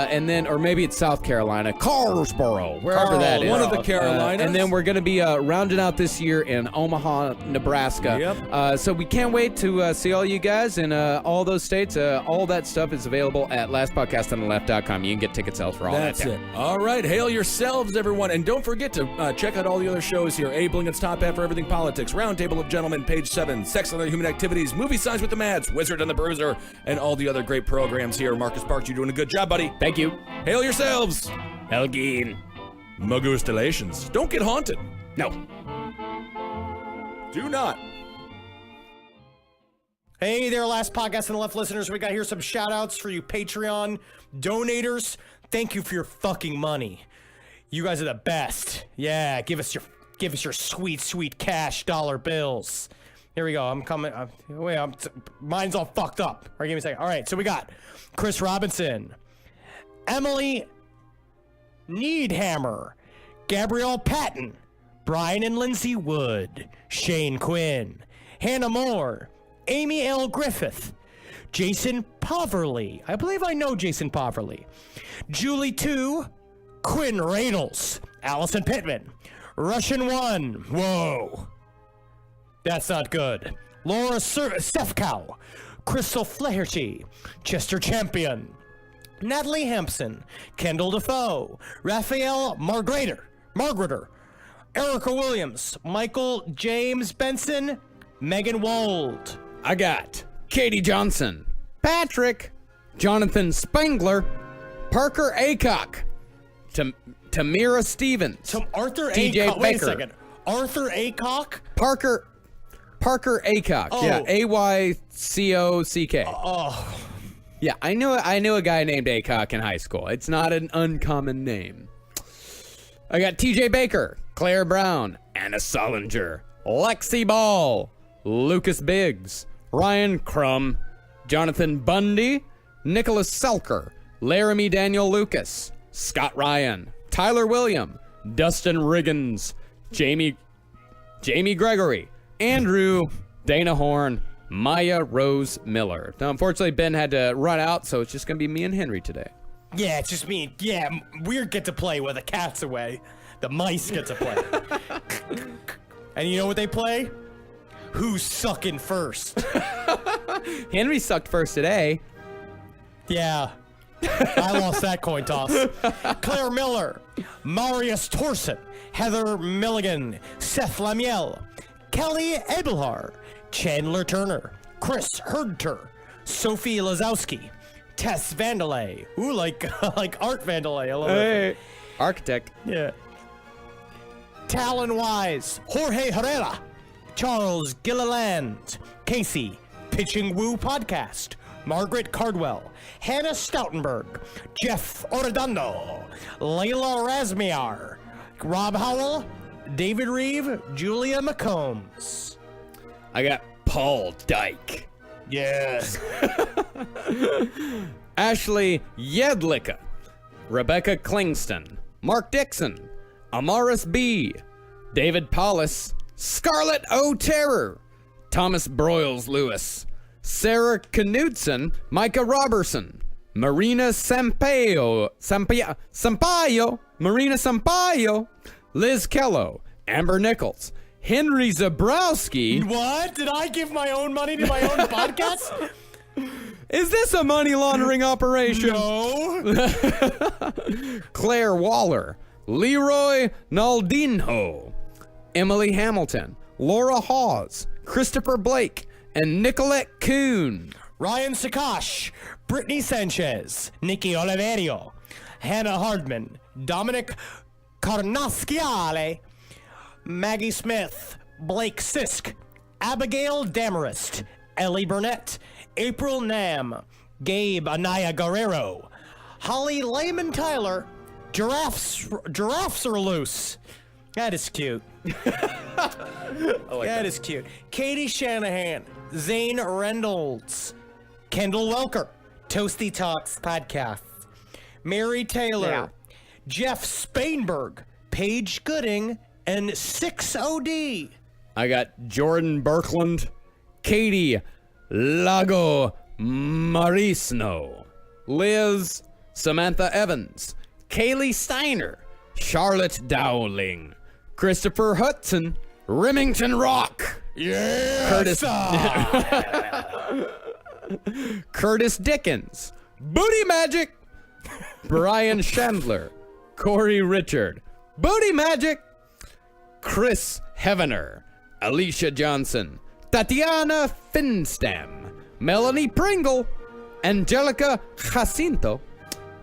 And then, or maybe it's South Carolina, Carlsboro, wherever that is. one of the Carolinas. And then we're going to be rounding out this year in Omaha, Nebraska. Yep. So we can't wait to see all you guys in all those states. All that stuff is available at lastpodcastontheleft.com. You can get ticket sales for all That's that. it. All right. Hail yourselves, everyone. And don't forget to check out all the other shows here. Abe Lincoln's Top Hat for Everything Politics, Roundtable of Gentlemen, Page 7, Sex and Other Human Activities, Movie Signs with the Mads, Wizard and the Bruiser, and all the other great programs here. Marcus Parks, you're doing a good job, buddy. Thank you. Hail yourselves. Elgin. Magustalations. Don't get haunted. No. Do not. Hey there, Last Podcast on the Left listeners. We got here some shout outs for you Patreon donators. Thank you for your fucking money. You guys are the best. Yeah, give us your sweet cash dollar bills. Here we go. I'm coming. Mine's all fucked up. All right, give me a second. All right, so we got Chris Robinson, Emily Needhammer, Gabrielle Patton, Brian and Lindsay Wood, Shane Quinn, Hannah Moore, Amy L. Griffith, Jason Poverly. I believe I know Jason Poverly. Julie 2, Quinn Radels, Allison Pittman, Russian 1. Whoa. That's not good. Laura Stefkow, Crystal Flaherty, Chester Champion, Natalie Hampson, Kendall Defoe, Raphael Margreter, Erica Williams, Michael James Benson, Megan Wold. I got Katie Johnson, Patrick, Jonathan Spangler, Parker Acock, Tamira Stevens, Arthur TJ Acock. Wait a Baker. second. Arthur Acock? Parker Acock. Oh. Yeah, Aycock. Oh. Yeah, I knew a guy named Acock in high school. It's not an uncommon name. I got TJ Baker, Claire Brown, Anna Solinger, Lexi Ball, Lucas Biggs, Ryan Crum, Jonathan Bundy, Nicholas Selker, Laramie Daniel Lucas, Scott Ryan, Tyler William, Dustin Riggins, Jamie Gregory, Andrew, Dana Horn, Maya Rose Miller. Now, unfortunately, Ben had to run out, so it's just going to be me and Henry today. Yeah, it's just me. Yeah, we get to play while the cat's away. The mice get to play. And you know what they play? Who's sucking first? Henry sucked first today. Yeah. I lost that coin toss. Claire Miller, Marius Torsen, Heather Milligan, Seth Lamiel, Kelly Abelhar, Chandler Turner, Chris Herdter, Sophie Lazowski, Tess Vandalay. Ooh, like Art Vandalay. I love it. Architect. Yeah. Talon Wise, Jorge Herrera, Charles Gilliland, Casey, Pitching Woo Podcast, Margaret Cardwell, Hannah Stoutenberg, Jeff Ordondo, Layla Razmiar, Rob Howell, David Reeve, Julia McCombs. I got Paul Dyke. Yes. Ashley Yedlicka, Rebecca Klingston, Mark Dixon, Amaris B, David Paulus, Scarlett O. Terror, Thomas Broyles Lewis, Sarah Knudsen, Micah Robertson, Marina Sampaio, Marina Sampaio, Liz Kello, Amber Nichols, Henry Zabrowski. What? Did I give my own money to my own podcast? Is this a money laundering operation? No. Claire Waller, Leroy Naldinho, Emily Hamilton, Laura Hawes, Christopher Blake, and Nicolette Kuhn. Ryan Sakash, Brittany Sanchez, Nikki Oliverio, Hannah Hardman, Dominic Carnasciale, Maggie Smith, Blake Sisk, Abigail Damarist, Ellie Burnett, April Nam, Gabe Anaya Guerrero, Holly Lehman Tyler, Giraffes are loose. That is cute. That is cute. Katie Shanahan, Zane Reynolds, Kendall Welker, Toasty Talks Podcast, Mary Taylor, Jeff Spainberg, Paige Gooding, and 6OD. I got Jordan Birkland, Katie Lago Marisno, Liz, Samantha Evans, Kaylee Steiner, Charlotte Dowling, Christopher Hudson, Remington Rock, Curtis Dickens, Booty Magic, Brian Chandler, Corey Richard, Booty Magic, Chris Heavener, Alicia Johnson, Tatiana Finstam, Melanie Pringle, Angelica Jacinto,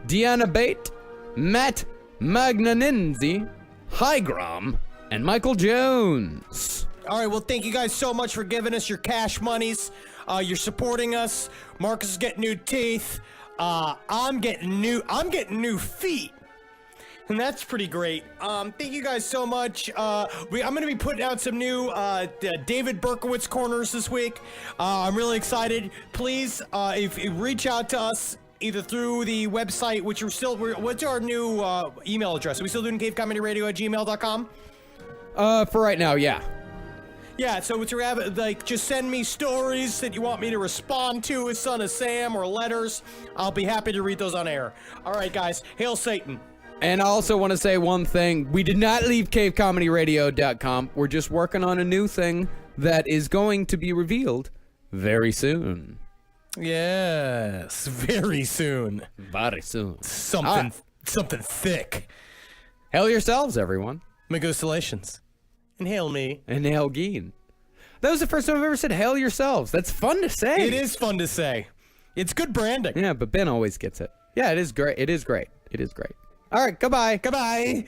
Deanna Bate, Matt Magnaninzi, Higram, and Michael Jones. All right, well, thank you guys so much for giving us your cash monies. You're supporting us. Marcus is getting new teeth. I'm getting new feet. And that's pretty great. Thank you guys so much. I'm going to be putting out some new David Berkowitz corners this week. I'm really excited. Please, if you reach out to us either through the website, which what's our new email address? Are we still doing cavecomedyradio@gmail.com? For right now, yeah. Yeah, so to have, like, just send me stories that you want me to respond to as Son of Sam or letters. I'll be happy to read those on air. All right, guys. Hail Satan. And I also want to say one thing. We did not leave cavecomedyradio.com. We're just working on a new thing that is going to be revealed very soon. Yes, very soon. Very soon. Something thick. Hail yourselves, everyone. Megostalations. And hail me. And hail Geen. That was the first time I've ever said hail yourselves. That's fun to say. It is fun to say. It's good branding. Yeah, but Ben always gets it. Yeah, it is great. It is great. It is great. All right, goodbye. Goodbye.